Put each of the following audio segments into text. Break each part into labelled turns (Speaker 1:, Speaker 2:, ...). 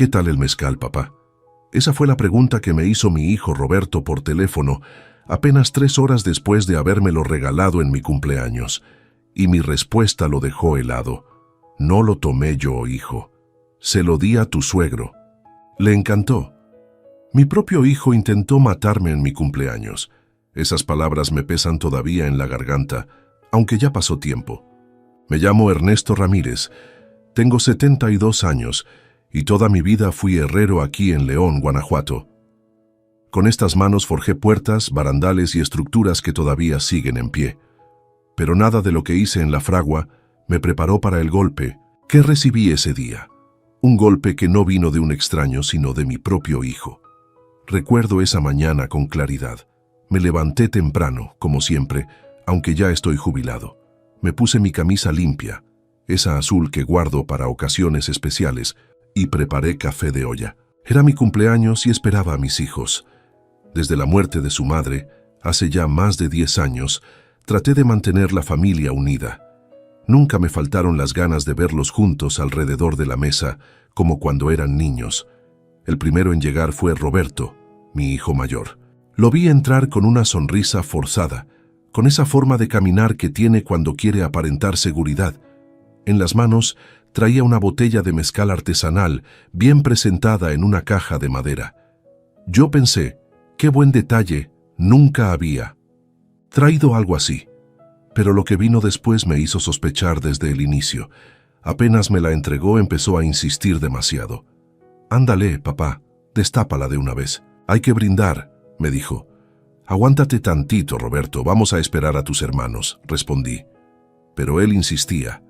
Speaker 1: ¿Qué tal el mezcal, papá? Esa fue la pregunta que me hizo mi hijo Roberto por teléfono apenas 3 horas después de habérmelo regalado en mi cumpleaños, y mi respuesta lo dejó helado. No lo tomé yo, hijo. Se lo di a tu suegro. Le encantó. Mi propio hijo intentó matarme en mi cumpleaños. Esas palabras me pesan todavía en la garganta, aunque ya pasó tiempo. Me llamo Ernesto Ramírez, tengo 72 años y toda mi vida fui herrero aquí en León, Guanajuato. Con estas manos forjé puertas, barandales y estructuras que todavía siguen en pie. Pero nada de lo que hice en la fragua me preparó para el golpe que recibí ese día. Un golpe que no vino de un extraño, sino de mi propio hijo. Recuerdo esa mañana con claridad. Me levanté temprano, como siempre, aunque ya estoy jubilado. Me puse mi camisa limpia, esa azul que guardo para ocasiones especiales, y preparé café de olla. Era mi cumpleaños y esperaba a mis hijos. Desde la muerte de su madre, hace ya más de 10 años, traté de mantener la familia unida. Nunca me faltaron las ganas de verlos juntos alrededor de la mesa, como cuando eran niños. El primero en llegar fue Roberto, mi hijo mayor. Lo vi entrar con una sonrisa forzada, con esa forma de caminar que tiene cuando quiere aparentar seguridad. En las manos traía una botella de mezcal artesanal, bien presentada en una caja de madera. Yo pensé, qué buen detalle, nunca había traído algo así. Pero lo que vino después me hizo sospechar desde el inicio. Apenas me la entregó, empezó a insistir demasiado. «Ándale, papá, destápala de una vez. Hay que brindar», me dijo. «Aguántate tantito, Roberto, vamos a esperar a tus hermanos», respondí. Pero él insistía.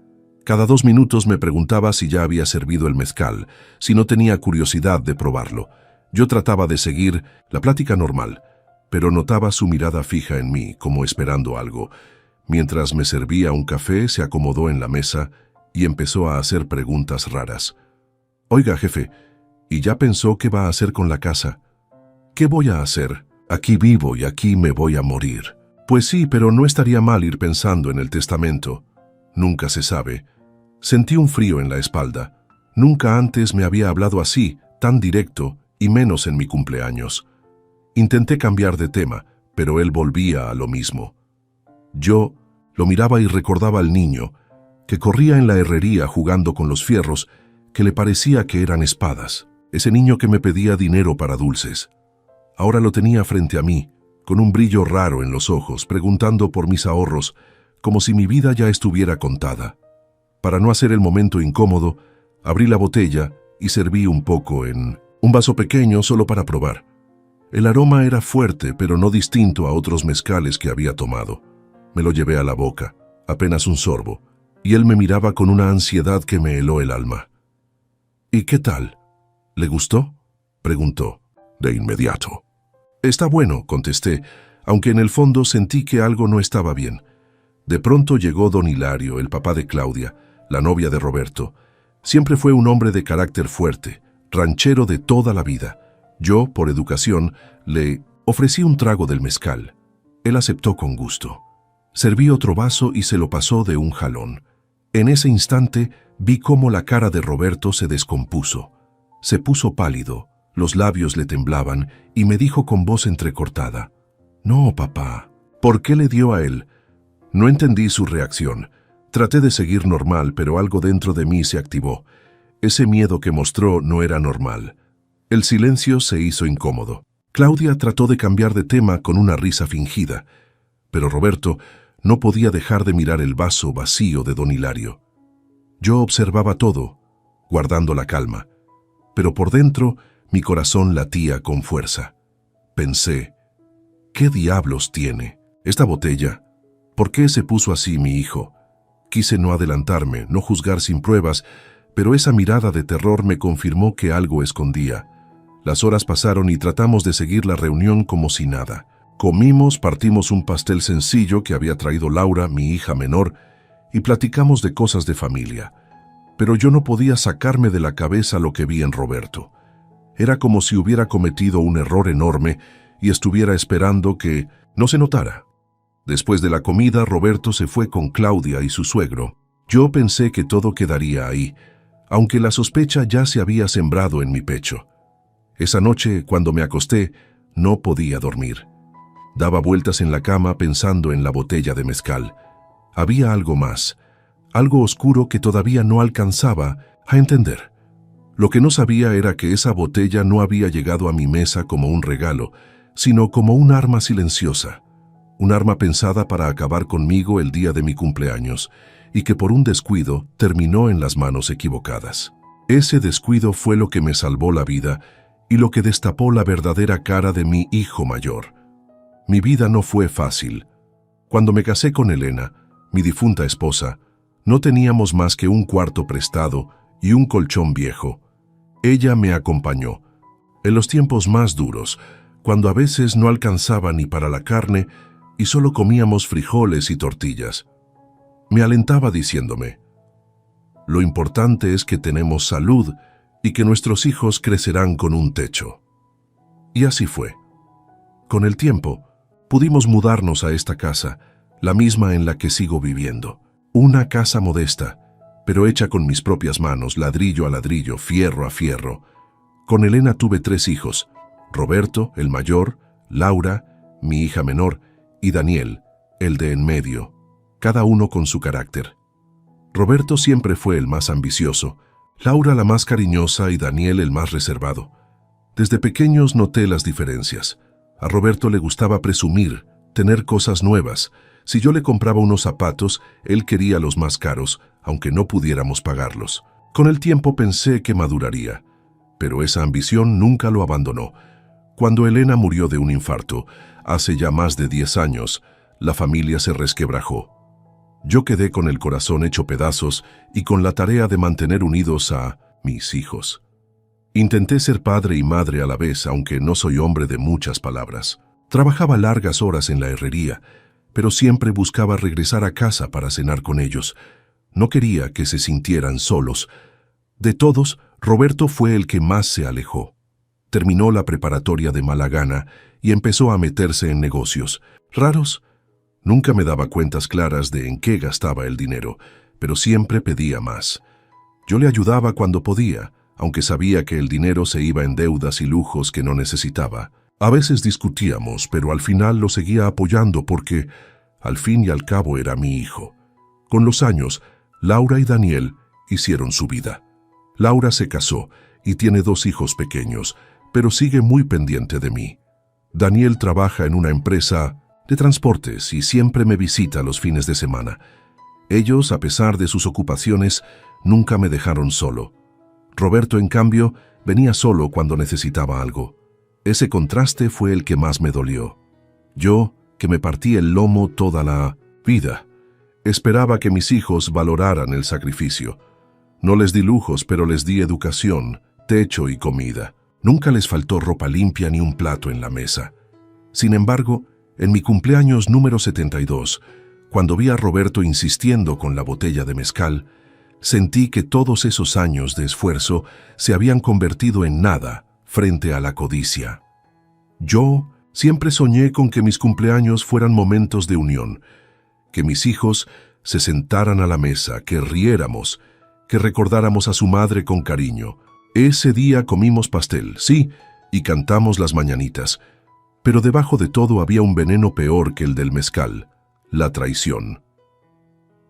Speaker 1: Cada 2 minutos me preguntaba si ya había servido el mezcal, si no tenía curiosidad de probarlo. Yo trataba de seguir la plática normal, pero notaba su mirada fija en mí, como esperando algo. Mientras me servía un café, se acomodó en la mesa y empezó a hacer preguntas raras. «Oiga, jefe, ¿y ya pensó qué va a hacer con la casa?» «¿Qué voy a hacer? Aquí vivo y aquí me voy a morir». «Pues sí, pero no estaría mal ir pensando en el testamento. Nunca se sabe». Sentí un frío en la espalda. Nunca antes me había hablado así, tan directo, y menos en mi cumpleaños. Intenté cambiar de tema, pero él volvía a lo mismo. Yo lo miraba y recordaba al niño, que corría en la herrería jugando con los fierros, que le parecía que eran espadas. Ese niño que me pedía dinero para dulces. Ahora lo tenía frente a mí, con un brillo raro en los ojos, preguntando por mis ahorros, como si mi vida ya estuviera contada. Para no hacer el momento incómodo, abrí la botella y serví un poco en un vaso pequeño solo para probar. El aroma era fuerte, pero no distinto a otros mezcales que había tomado. Me lo llevé a la boca, apenas un sorbo, y él me miraba con una ansiedad que me heló el alma. «¿Y qué tal? ¿Le gustó?», preguntó. «De inmediato». «Está bueno», contesté, aunque en el fondo sentí que algo no estaba bien. De pronto llegó don Hilario, el papá de Claudia, la novia de Roberto. Siempre fue un hombre de carácter fuerte, ranchero de toda la vida. Yo, por educación, le ofrecí un trago del mezcal. Él aceptó con gusto. Serví otro vaso y se lo pasó de un jalón. En ese instante vi cómo la cara de Roberto se descompuso. Se puso pálido, los labios le temblaban y me dijo con voz entrecortada: «No, papá». «¿Por qué le dio a él?». No entendí su reacción. Traté de seguir normal, pero algo dentro de mí se activó. Ese miedo que mostró no era normal. El silencio se hizo incómodo. Claudia trató de cambiar de tema con una risa fingida, pero Roberto no podía dejar de mirar el vaso vacío de don Hilario. Yo observaba todo, guardando la calma, pero por dentro mi corazón latía con fuerza. Pensé, ¿qué diablos tiene esta botella? ¿Por qué se puso así mi hijo? Quise no adelantarme, no juzgar sin pruebas, pero esa mirada de terror me confirmó que algo escondía. Las horas pasaron y tratamos de seguir la reunión como si nada. Comimos, partimos un pastel sencillo que había traído Laura, mi hija menor, y platicamos de cosas de familia. Pero yo no podía sacarme de la cabeza lo que vi en Roberto. Era como si hubiera cometido un error enorme y estuviera esperando que no se notara. Después de la comida, Roberto se fue con Claudia y su suegro. Yo pensé que todo quedaría ahí, aunque la sospecha ya se había sembrado en mi pecho. Esa noche, cuando me acosté, no podía dormir. Daba vueltas en la cama pensando en la botella de mezcal. Había algo más, algo oscuro que todavía no alcanzaba a entender. Lo que no sabía era que esa botella no había llegado a mi mesa como un regalo, sino como un arma silenciosa, un arma pensada para acabar conmigo el día de mi cumpleaños, y que por un descuido terminó en las manos equivocadas. Ese descuido fue lo que me salvó la vida y lo que destapó la verdadera cara de mi hijo mayor. Mi vida no fue fácil. Cuando me casé con Elena, mi difunta esposa, no teníamos más que un cuarto prestado y un colchón viejo. Ella me acompañó. En los tiempos más duros, cuando a veces no alcanzaba ni para la carne y solo comíamos frijoles y tortillas. Me alentaba diciéndome: lo importante es que tenemos salud y que nuestros hijos crecerán con un techo. Y así fue. Con el tiempo, pudimos mudarnos a esta casa, la misma en la que sigo viviendo. Una casa modesta, pero hecha con mis propias manos, ladrillo a ladrillo, fierro a fierro. Con Elena tuve 3 hijos: Roberto, el mayor, Laura, mi hija menor, y Daniel, el de en medio, cada uno con su carácter. Roberto siempre fue el más ambicioso, Laura la más cariñosa y Daniel el más reservado. Desde pequeños noté las diferencias. A Roberto le gustaba presumir, tener cosas nuevas. Si yo le compraba unos zapatos, él quería los más caros, aunque no pudiéramos pagarlos. Con el tiempo pensé que maduraría, pero esa ambición nunca lo abandonó. Cuando Elena murió de un infarto, hace ya más de 10 años, la familia se resquebrajó. Yo quedé con el corazón hecho pedazos y con la tarea de mantener unidos a mis hijos. Intenté ser padre y madre a la vez, aunque no soy hombre de muchas palabras. Trabajaba largas horas en la herrería, pero siempre buscaba regresar a casa para cenar con ellos. No quería que se sintieran solos. De todos, Roberto fue el que más se alejó. Terminó la preparatoria de mala gana y empezó a meterse en negocios raros. Nunca me daba cuentas claras de en qué gastaba el dinero, pero siempre pedía más. Yo le ayudaba cuando podía, aunque sabía que el dinero se iba en deudas y lujos que no necesitaba. A veces discutíamos, pero al final lo seguía apoyando porque, al fin y al cabo, era mi hijo. Con los años, Laura y Daniel hicieron su vida. Laura se casó y tiene 2 hijos pequeños, pero sigue muy pendiente de mí. Daniel trabaja en una empresa de transportes y siempre me visita los fines de semana. Ellos, a pesar de sus ocupaciones, nunca me dejaron solo. Roberto, en cambio, venía solo cuando necesitaba algo. Ese contraste fue el que más me dolió. Yo, que me partí el lomo toda la vida, esperaba que mis hijos valoraran el sacrificio. No les di lujos, pero les di educación, techo y comida. Nunca les faltó ropa limpia ni un plato en la mesa. Sin embargo, en mi cumpleaños número 72, cuando vi a Roberto insistiendo con la botella de mezcal, sentí que todos esos años de esfuerzo se habían convertido en nada frente a la codicia. Yo siempre soñé con que mis cumpleaños fueran momentos de unión, que mis hijos se sentaran a la mesa, que riéramos, que recordáramos a su madre con cariño. Ese día comimos pastel, sí, y cantamos las mañanitas, pero debajo de todo había un veneno peor que el del mezcal: la traición.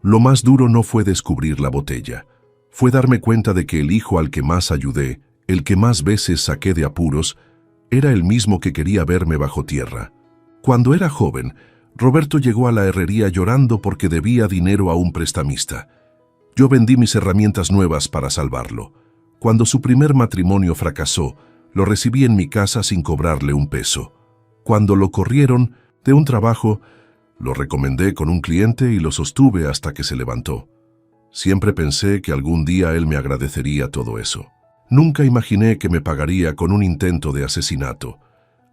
Speaker 1: Lo más duro no fue descubrir la botella, fue darme cuenta de que el hijo al que más ayudé, el que más veces saqué de apuros, era el mismo que quería verme bajo tierra. Cuando era joven, Roberto llegó a la herrería llorando porque debía dinero a un prestamista. Yo vendí mis herramientas nuevas para salvarlo. Cuando su primer matrimonio fracasó, lo recibí en mi casa sin cobrarle un peso. Cuando lo corrieron de un trabajo, lo recomendé con un cliente y lo sostuve hasta que se levantó. Siempre pensé que algún día él me agradecería todo eso. Nunca imaginé que me pagaría con un intento de asesinato.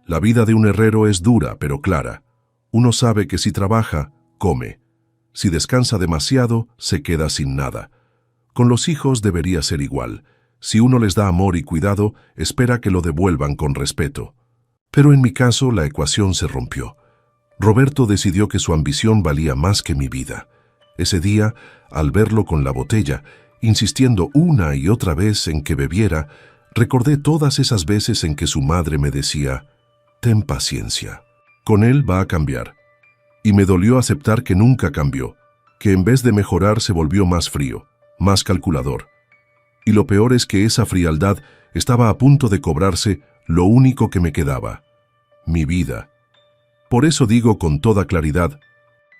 Speaker 1: La vida de un herrero es dura, pero clara. Uno sabe que si trabaja, come. Si descansa demasiado, se queda sin nada. Con los hijos debería ser igual. Si uno les da amor y cuidado, espera que lo devuelvan con respeto. Pero en mi caso, la ecuación se rompió. Roberto decidió que su ambición valía más que mi vida. Ese día, al verlo con la botella, Insistiendo una y otra vez en que bebiera, recordé todas esas veces en que su madre me decía: «Ten paciencia, con él va a cambiar». Y me dolió aceptar que nunca cambió, que en vez de mejorar se volvió más frío, más calculador. Y lo peor es que esa frialdad estaba a punto de cobrarse lo único que me quedaba: mi vida. Por eso digo con toda claridad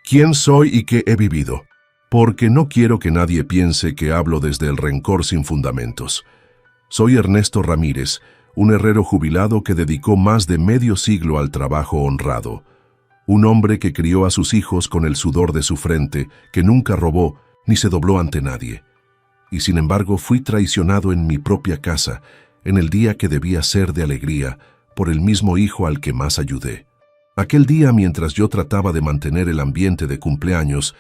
Speaker 1: quién soy y qué he vivido, porque no quiero que nadie piense que hablo desde el rencor sin fundamentos. Soy Ernesto Ramírez, un herrero jubilado que dedicó más de medio siglo al trabajo honrado. Un hombre que crió a sus hijos con el sudor de su frente, que nunca robó ni se dobló ante nadie. Y sin embargo fui traicionado en mi propia casa, en el día que debía ser de alegría, por el mismo hijo al que más ayudé. Aquel día, mientras yo trataba de mantener el ambiente de cumpleaños,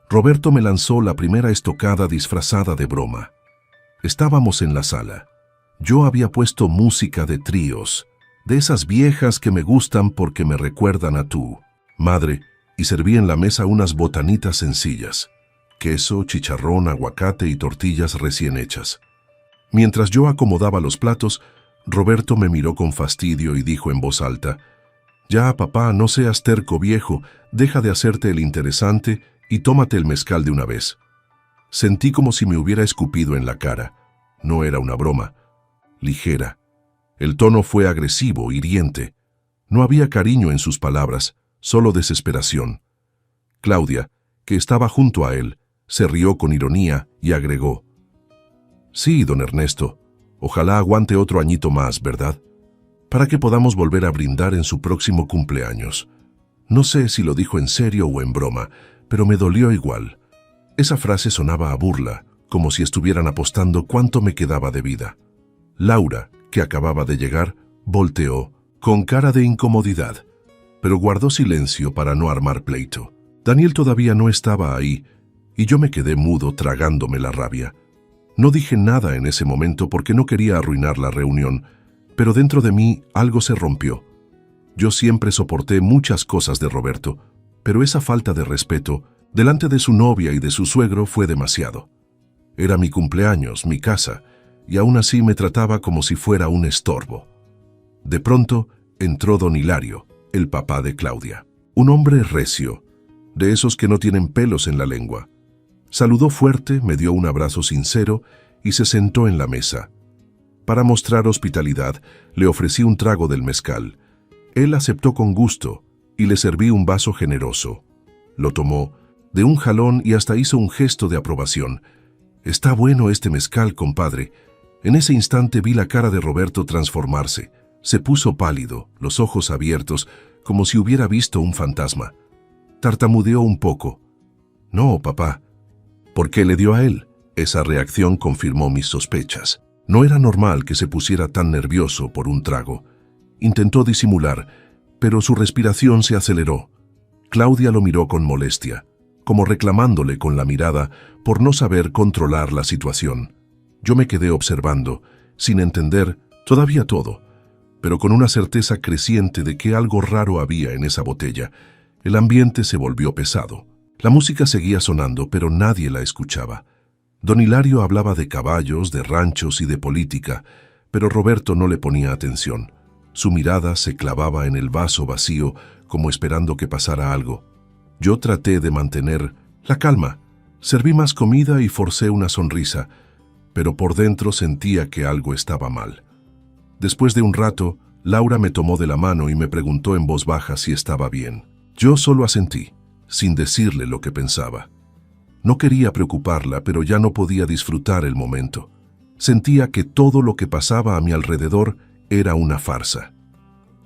Speaker 1: Roberto me lanzó la primera estocada disfrazada de broma. Estábamos en la sala. Yo había puesto música de tríos, de esas viejas que me gustan porque me recuerdan a tú, madre, y serví en la mesa unas botanitas sencillas: queso, chicharrón, aguacate y tortillas recién hechas. Mientras yo acomodaba los platos, Roberto me miró con fastidio y dijo en voz alta: «Ya, papá, no seas terco viejo, deja de hacerte el interesante y tómate el mezcal de una vez». Sentí como si me hubiera escupido en la cara. No era una broma. Ligera. El tono fue agresivo, hiriente. No había cariño en sus palabras, solo desesperación. Claudia, que estaba junto a él, se rió con ironía y agregó: «Sí, don Ernesto, ojalá aguante otro añito más, ¿verdad? Para que podamos volver a brindar en su próximo cumpleaños». No sé si lo dijo en serio o en broma, pero me dolió igual. Esa frase sonaba a burla, como si estuvieran apostando cuánto me quedaba de vida. Laura, que acababa de llegar, volteó, con cara de incomodidad, pero guardó silencio para no armar pleito. Daniel todavía no estaba ahí, y yo me quedé mudo tragándome la rabia. No dije nada en ese momento porque no quería arruinar la reunión, pero dentro de mí algo se rompió. Yo siempre soporté muchas cosas de Roberto, pero esa falta de respeto, delante de su novia y de su suegro, fue demasiado. Era mi cumpleaños, mi casa, y aún así me trataba como si fuera un estorbo. De pronto entró don Hilario, el papá de Claudia. Un hombre recio, de esos que no tienen pelos en la lengua. Saludó fuerte, me dio un abrazo sincero y se sentó en la mesa. Para mostrar hospitalidad, le ofrecí un trago del mezcal. Él aceptó con gusto y le serví un vaso generoso. Lo tomó de un jalón y hasta hizo un gesto de aprobación. «Está bueno este mezcal, compadre». En ese instante vi la cara de Roberto transformarse. Se puso pálido, los ojos abiertos, como si hubiera visto un fantasma. Tartamudeó un poco. «No, papá». «¿Por qué le dio a él?» Esa reacción confirmó mis sospechas. No era normal que se pusiera tan nervioso por un trago. Intentó disimular, pero su respiración se aceleró. Claudia lo miró con molestia, como reclamándole con la mirada por no saber controlar la situación. Yo me quedé observando, sin entender todavía todo, pero con una certeza creciente de que algo raro había en esa botella. El ambiente se volvió pesado. La música seguía sonando, pero nadie la escuchaba. Don Hilario hablaba de caballos, de ranchos y de política, pero Roberto no le ponía atención. Su mirada se clavaba en el vaso vacío, como esperando que pasara algo. Yo traté de mantener la calma. Serví más comida y forcé una sonrisa, pero por dentro sentía que algo estaba mal. Después de un rato, Laura me tomó de la mano y me preguntó en voz baja si estaba bien. Yo solo asentí, sin decirle lo que pensaba. No quería preocuparla, pero ya no podía disfrutar el momento. Sentía que todo lo que pasaba a mi alrededor era una farsa.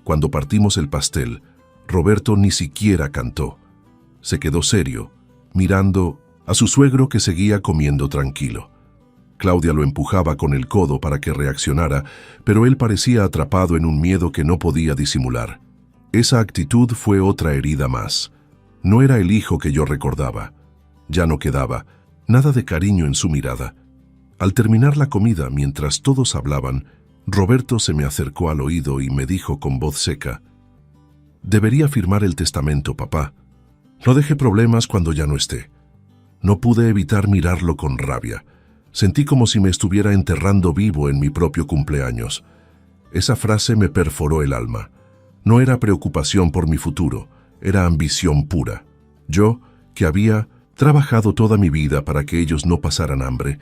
Speaker 1: Cuando partimos el pastel, Roberto ni siquiera cantó. Se quedó serio, mirando a su suegro que seguía comiendo tranquilo. Claudia lo empujaba con el codo para que reaccionara, pero él parecía atrapado en un miedo que no podía disimular. Esa actitud fue otra herida más. No era el hijo que yo recordaba. Ya no quedaba nada de cariño en su mirada. Al terminar la comida, mientras todos hablaban, Roberto se me acercó al oído y me dijo con voz seca: «Debería firmar el testamento, papá. No deje problemas cuando ya no esté». No pude evitar mirarlo con rabia. Sentí como si me estuviera enterrando vivo en mi propio cumpleaños. Esa frase me perforó el alma. No era preocupación por mi futuro, era ambición pura. Yo, que había trabajado toda mi vida para que ellos no pasaran hambre,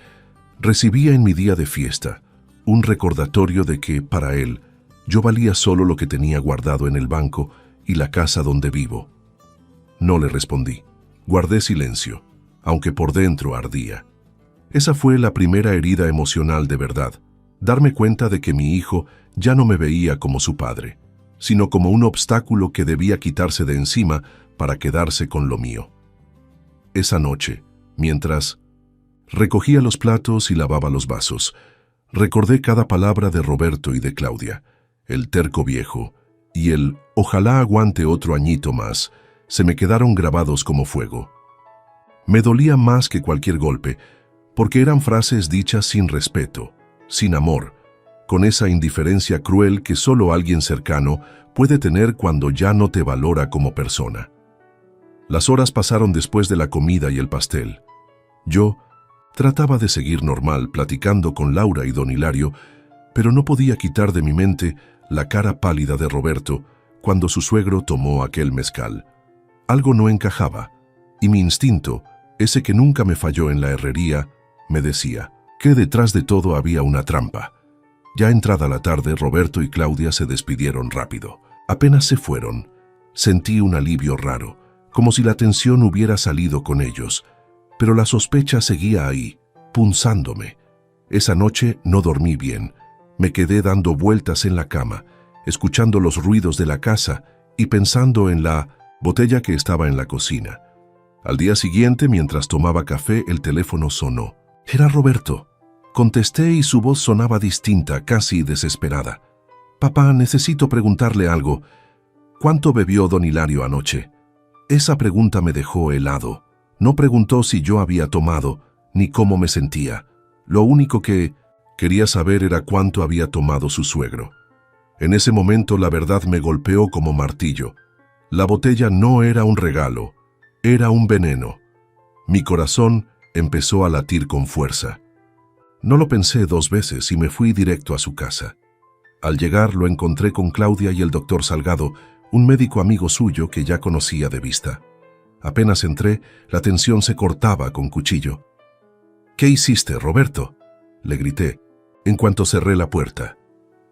Speaker 1: recibía en mi día de fiesta un recordatorio de que, para él, yo valía solo lo que tenía guardado en el banco y la casa donde vivo. No le respondí. Guardé silencio, aunque por dentro ardía. Esa fue la primera herida emocional de verdad, darme cuenta de que mi hijo ya no me veía como su padre, sino como un obstáculo que debía quitarse de encima para quedarse con lo mío. Esa noche, mientras recogía los platos y lavaba los vasos, recordé cada palabra de Roberto y de Claudia. El terco viejo y el ojalá aguante otro añito más se me quedaron grabados como fuego. Me dolía más que cualquier golpe, porque eran frases dichas sin respeto, sin amor, con esa indiferencia cruel que solo alguien cercano puede tener cuando ya no te valora como persona. Las horas pasaron después de la comida y el pastel. Yo trataba de seguir normal, platicando con Laura y don Hilario, pero no podía quitar de mi mente la cara pálida de Roberto cuando su suegro tomó aquel mezcal. Algo no encajaba, y mi instinto, ese que nunca me falló en la herrería, me decía que detrás de todo había una trampa. Ya entrada la tarde, Roberto y Claudia se despidieron rápido. Apenas se fueron, sentí un alivio raro, como si la tensión hubiera salido con ellos, pero la sospecha seguía ahí, punzándome. Esa noche no dormí bien. Me quedé dando vueltas en la cama, escuchando los ruidos de la casa y pensando en la botella que estaba en la cocina. Al día siguiente, mientras tomaba café, el teléfono sonó. Era Roberto. Contesté y su voz sonaba distinta, casi desesperada. «Papá, necesito preguntarle algo. ¿Cuánto bebió don Hilario anoche?» Esa pregunta me dejó helado. No preguntó si yo había tomado, ni cómo me sentía. Lo único que quería saber era cuánto había tomado su suegro. En ese momento la verdad me golpeó como martillo. La botella no era un regalo, era un veneno. Mi corazón empezó a latir con fuerza. No lo pensé 2 veces y me fui directo a su casa. Al llegar lo encontré con Claudia y el doctor Salgado, un médico amigo suyo que ya conocía de vista. Apenas entré, la tensión se cortaba con cuchillo. «¿Qué hiciste, Roberto?», le grité, en cuanto cerré la puerta.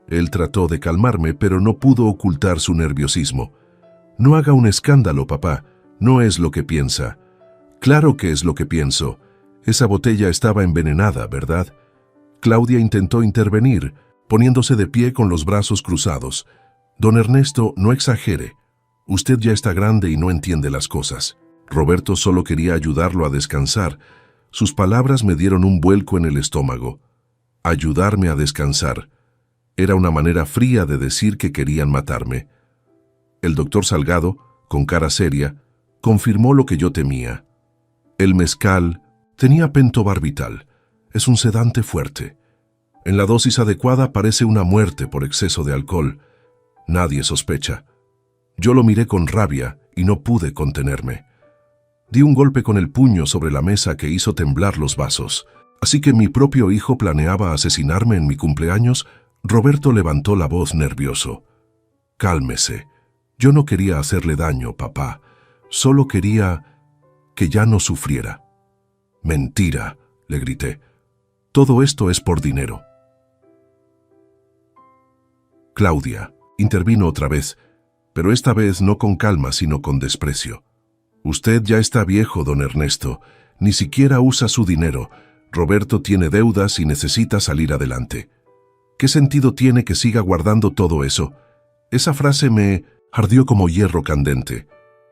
Speaker 1: Él trató de calmarme, pero no pudo ocultar su nerviosismo. «No haga un escándalo, papá. No es lo que piensa». «Claro que es lo que pienso. Esa botella estaba envenenada, ¿verdad?». Claudia intentó intervenir, poniéndose de pie con los brazos cruzados. «Don Ernesto, no exagere. Usted ya está grande y no entiende las cosas». Roberto solo quería ayudarlo a descansar. Sus palabras me dieron un vuelco en el estómago. Ayudarme a descansar. Era una manera fría de decir que querían matarme. El doctor Salgado, con cara seria, confirmó lo que yo temía. El mezcal tenía pentobarbital. Es un sedante fuerte. En la dosis adecuada parece una muerte por exceso de alcohol. Nadie sospecha. Yo lo miré con rabia y no pude contenerme. Di un golpe con el puño sobre la mesa que hizo temblar los vasos. Así que mi propio hijo planeaba asesinarme en mi cumpleaños. Roberto levantó la voz nervioso. «Cálmese. Yo no quería hacerle daño, papá. Solo quería que ya no sufriera». «Mentira», le grité. «Todo esto es por dinero». Claudia intervino otra vez, pero esta vez no con calma, sino con desprecio. «Usted ya está viejo, don Ernesto. Ni siquiera usa su dinero. Roberto tiene deudas y necesita salir adelante. ¿Qué sentido tiene que siga guardando todo eso?». Esa frase me ardió como hierro candente.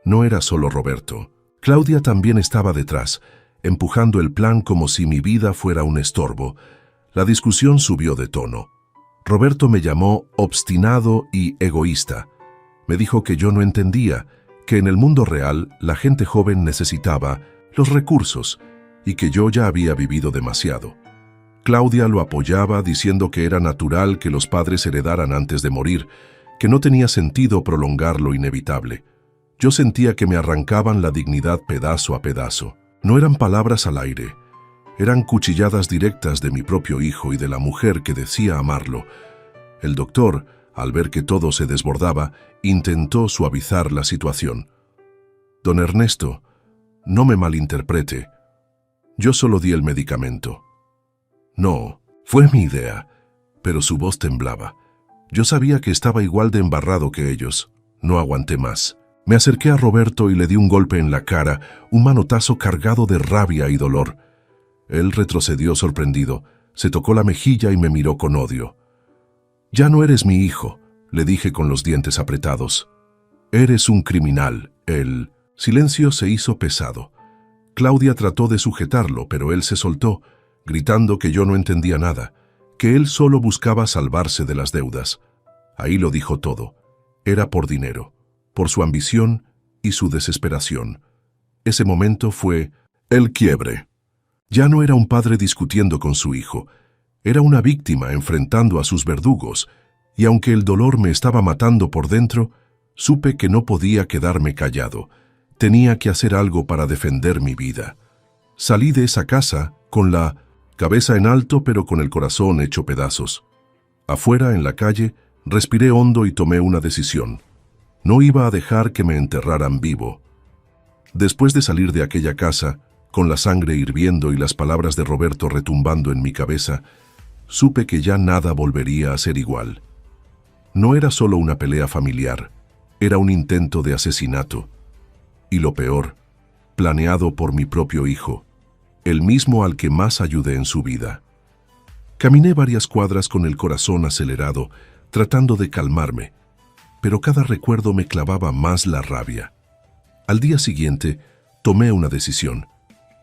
Speaker 1: No era solo Roberto. Claudia también estaba detrás, empujando el plan como si mi vida fuera un estorbo. La discusión subió de tono. Roberto me llamó obstinado y egoísta. Me dijo que yo no entendía, que en el mundo real la gente joven necesitaba los recursos y que yo ya había vivido demasiado. Claudia lo apoyaba diciendo que era natural que los padres heredaran antes de morir, que no tenía sentido prolongar lo inevitable. Yo sentía que me arrancaban la dignidad pedazo a pedazo. No eran palabras al aire. Eran cuchilladas directas de mi propio hijo y de la mujer que decía amarlo. El doctor, al ver que todo se desbordaba, intentó suavizar la situación. Don Ernesto, no me malinterprete. Yo solo di el medicamento. No, fue mi idea, pero su voz temblaba. Yo sabía que estaba igual de embarrado que ellos. No aguanté más. Me acerqué a Roberto y le di un golpe en la cara, un manotazo cargado de rabia y dolor. Él retrocedió sorprendido, se tocó la mejilla y me miró con odio. «Ya no eres mi hijo», le dije con los dientes apretados. «Eres un criminal». El silencio se hizo pesado. Claudia trató de sujetarlo, pero él se soltó, gritando que yo no entendía nada, que él solo buscaba salvarse de las deudas. Ahí lo dijo todo. Era por dinero, por su ambición y su desesperación. Ese momento fue el quiebre. Ya no era un padre discutiendo con su hijo, era una víctima enfrentando a sus verdugos, y aunque el dolor me estaba matando por dentro, supe que no podía quedarme callado. Tenía que hacer algo para defender mi vida. Salí de esa casa con la cabeza en alto pero con el corazón hecho pedazos. Afuera, en la calle, respiré hondo y tomé una decisión. No iba a dejar que me enterraran vivo. Después de salir de aquella casa, con la sangre hirviendo y las palabras de Roberto retumbando en mi cabeza, supe que ya nada volvería a ser igual. No era solo una pelea familiar, era un intento de asesinato. Y lo peor, planeado por mi propio hijo, el mismo al que más ayudé en su vida. Caminé varias cuadras con el corazón acelerado, tratando de calmarme, pero cada recuerdo me clavaba más la rabia. Al día siguiente, tomé una decisión.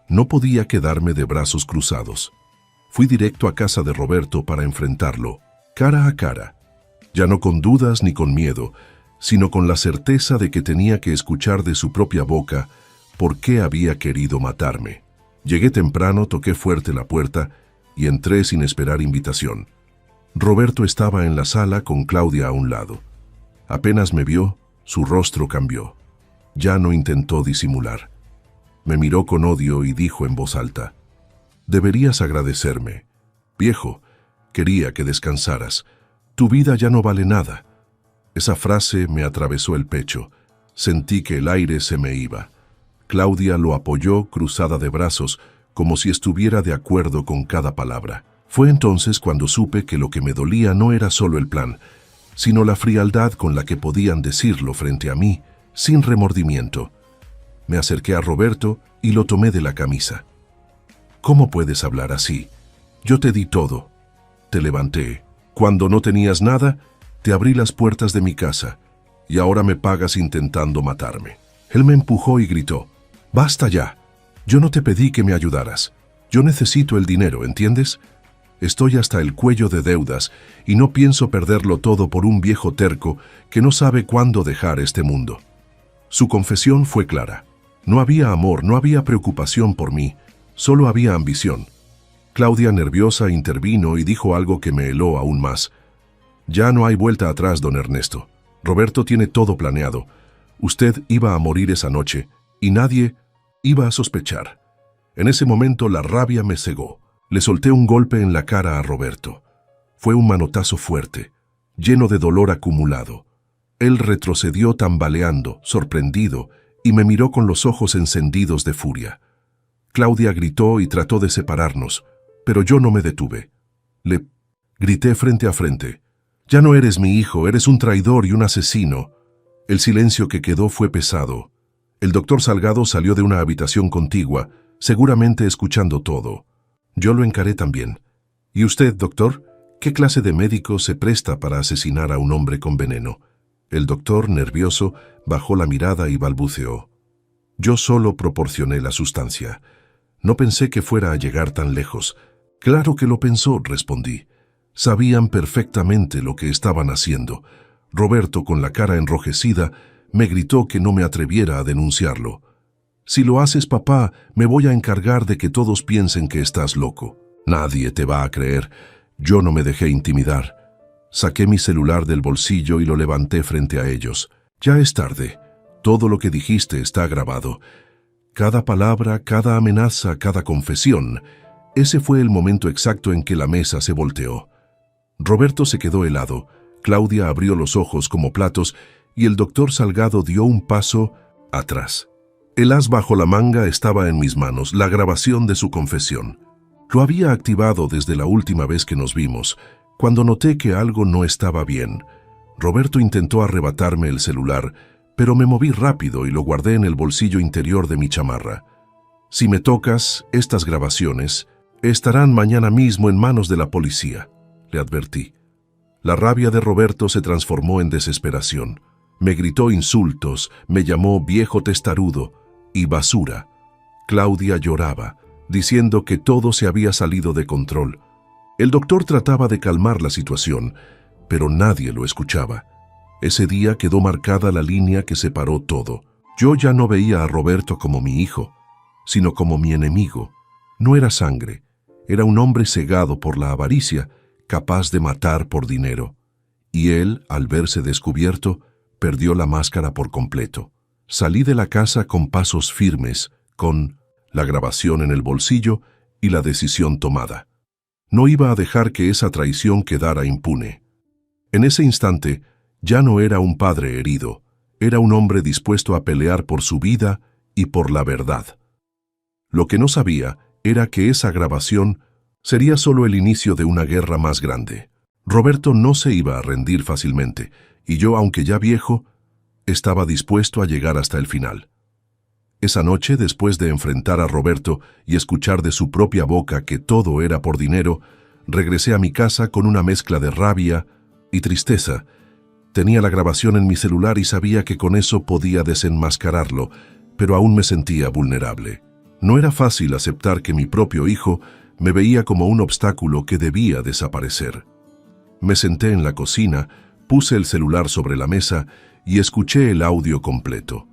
Speaker 1: No podía quedarme de brazos cruzados. Fui directo a casa de Roberto para enfrentarlo, cara a cara, ya no con dudas ni con miedo, sino con la certeza de que tenía que escuchar de su propia boca por qué había querido matarme. Llegué temprano, toqué fuerte la puerta y entré sin esperar invitación. Roberto estaba en la sala con Claudia a un lado. Apenas me vio, su rostro cambió. Ya no intentó disimular. Me miró con odio y dijo en voz alta: «Deberías agradecerme. Viejo, quería que descansaras. Tu vida ya no vale nada». Esa frase me atravesó el pecho. Sentí que el aire se me iba. Claudia lo apoyó cruzada de brazos, como si estuviera de acuerdo con cada palabra. Fue entonces cuando supe que lo que me dolía no era solo el plan, sino la frialdad con la que podían decirlo frente a mí, sin remordimiento. Me acerqué a Roberto y lo tomé de la camisa. «¿Cómo puedes hablar así? Yo te di todo. Te levanté. Cuando no tenías nada, te abrí las puertas de mi casa, y ahora me pagas intentando matarme». Él me empujó y gritó: «Basta ya. Yo no te pedí que me ayudaras. Yo necesito el dinero, ¿entiendes? Estoy hasta el cuello de deudas y no pienso perderlo todo por un viejo terco que no sabe cuándo dejar este mundo». Su confesión fue clara. No había amor, no había preocupación por mí, solo había ambición. Claudia, nerviosa, intervino y dijo algo que me heló aún más. «Ya no hay vuelta atrás, don Ernesto. Roberto tiene todo planeado. Usted iba a morir esa noche y nadie iba a sospechar». En ese momento la rabia me cegó. Le solté un golpe en la cara a Roberto. Fue un manotazo fuerte, lleno de dolor acumulado. Él retrocedió tambaleando, sorprendido, y me miró con los ojos encendidos de furia. Claudia gritó y trató de separarnos, pero yo no me detuve. Le grité frente a frente: «Ya no eres mi hijo, eres un traidor y un asesino». El silencio que quedó fue pesado. El doctor Salgado salió de una habitación contigua, seguramente escuchando todo. Yo lo encaré también. «¿Y usted, doctor? ¿Qué clase de médico se presta para asesinar a un hombre con veneno?». El doctor, nervioso, bajó la mirada y balbuceó: «Yo solo proporcioné la sustancia. No pensé que fuera a llegar tan lejos». «Claro que lo pensó», respondí. Sabían perfectamente lo que estaban haciendo. Roberto, con la cara enrojecida, me gritó que no me atreviera a denunciarlo. «Si lo haces, papá, me voy a encargar de que todos piensen que estás loco». «Nadie te va a creer». Yo no me dejé intimidar. Saqué mi celular del bolsillo y lo levanté frente a ellos. «Ya es tarde. Todo lo que dijiste está grabado. Cada palabra, cada amenaza, cada confesión. Ese fue el momento exacto en que la mesa se volteó. Roberto se quedó helado, Claudia abrió los ojos como platos y el doctor Salgado dio un paso atrás. El as bajo la manga estaba en mis manos, la grabación de su confesión. Lo había activado desde la última vez que nos vimos, cuando noté que algo no estaba bien. Roberto intentó arrebatarme el celular, pero me moví rápido y lo guardé en el bolsillo interior de mi chamarra. Si me tocas, estas grabaciones estarán mañana mismo en manos de la policía, le advertí. La rabia de Roberto se transformó en desesperación. Me gritó insultos, me llamó viejo testarudo y basura. Claudia lloraba, diciendo que todo se había salido de control. El doctor trataba de calmar la situación, pero nadie lo escuchaba. Ese día quedó marcada la línea que separó todo. Yo ya no veía a Roberto como mi hijo, sino como mi enemigo. No era sangre, era un hombre cegado por la avaricia, capaz de matar por dinero. Y él, al verse descubierto, perdió la máscara por completo. Salí de la casa con pasos firmes, con la grabación en el bolsillo y la decisión tomada. No iba a dejar que esa traición quedara impune. En ese instante, ya no era un padre herido, era un hombre dispuesto a pelear por su vida y por la verdad. Lo que no sabía era que esa grabación sería solo el inicio de una guerra más grande. Roberto no se iba a rendir fácilmente, y yo, aunque ya viejo, estaba dispuesto a llegar hasta el final. Esa noche, después de enfrentar a Roberto y escuchar de su propia boca que todo era por dinero, regresé a mi casa con una mezcla de rabia y tristeza. Tenía la grabación en mi celular y sabía que con eso podía desenmascararlo, pero aún me sentía vulnerable. No era fácil aceptar que mi propio hijo me veía como un obstáculo que debía desaparecer. Me senté en la cocina, puse el celular sobre la mesa y escuché el audio completo.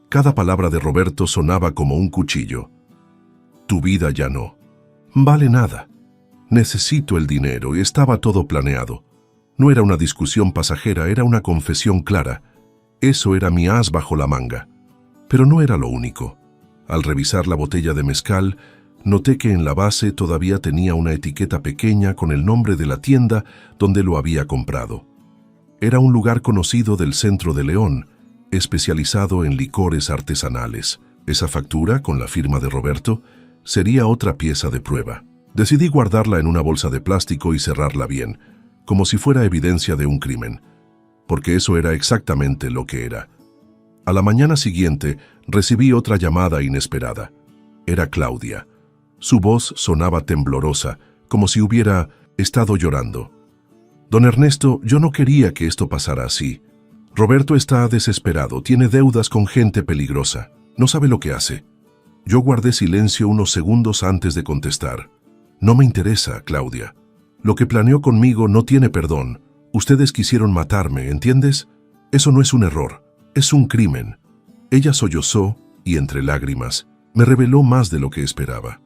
Speaker 1: Cada palabra de Roberto sonaba como un cuchillo. Tu vida ya no vale nada. Necesito el dinero y estaba todo planeado. No era una discusión pasajera, era una confesión clara. Eso era mi as bajo la manga. Pero no era lo único. Al revisar la botella de mezcal, noté que en la base todavía tenía una etiqueta pequeña con el nombre de la tienda donde lo había comprado. Era un lugar conocido del centro de León, especializado en licores artesanales. Esa factura, con la firma de Roberto, sería otra pieza de prueba. Decidí guardarla en una bolsa de plástico y cerrarla bien, como si fuera evidencia de un crimen, porque eso era exactamente lo que era. A la mañana siguiente recibí otra llamada inesperada. Era Claudia. Su voz sonaba temblorosa, como si hubiera estado llorando. Don Ernesto, yo no quería que esto pasara así. Roberto está desesperado, tiene deudas con gente peligrosa. No sabe lo que hace. Yo guardé silencio unos segundos antes de contestar. No me interesa, Claudia. Lo que planeó conmigo no tiene perdón. Ustedes quisieron matarme, ¿entiendes? Eso no es un error, es un crimen. Ella sollozó y, entre lágrimas, me reveló más de lo que esperaba.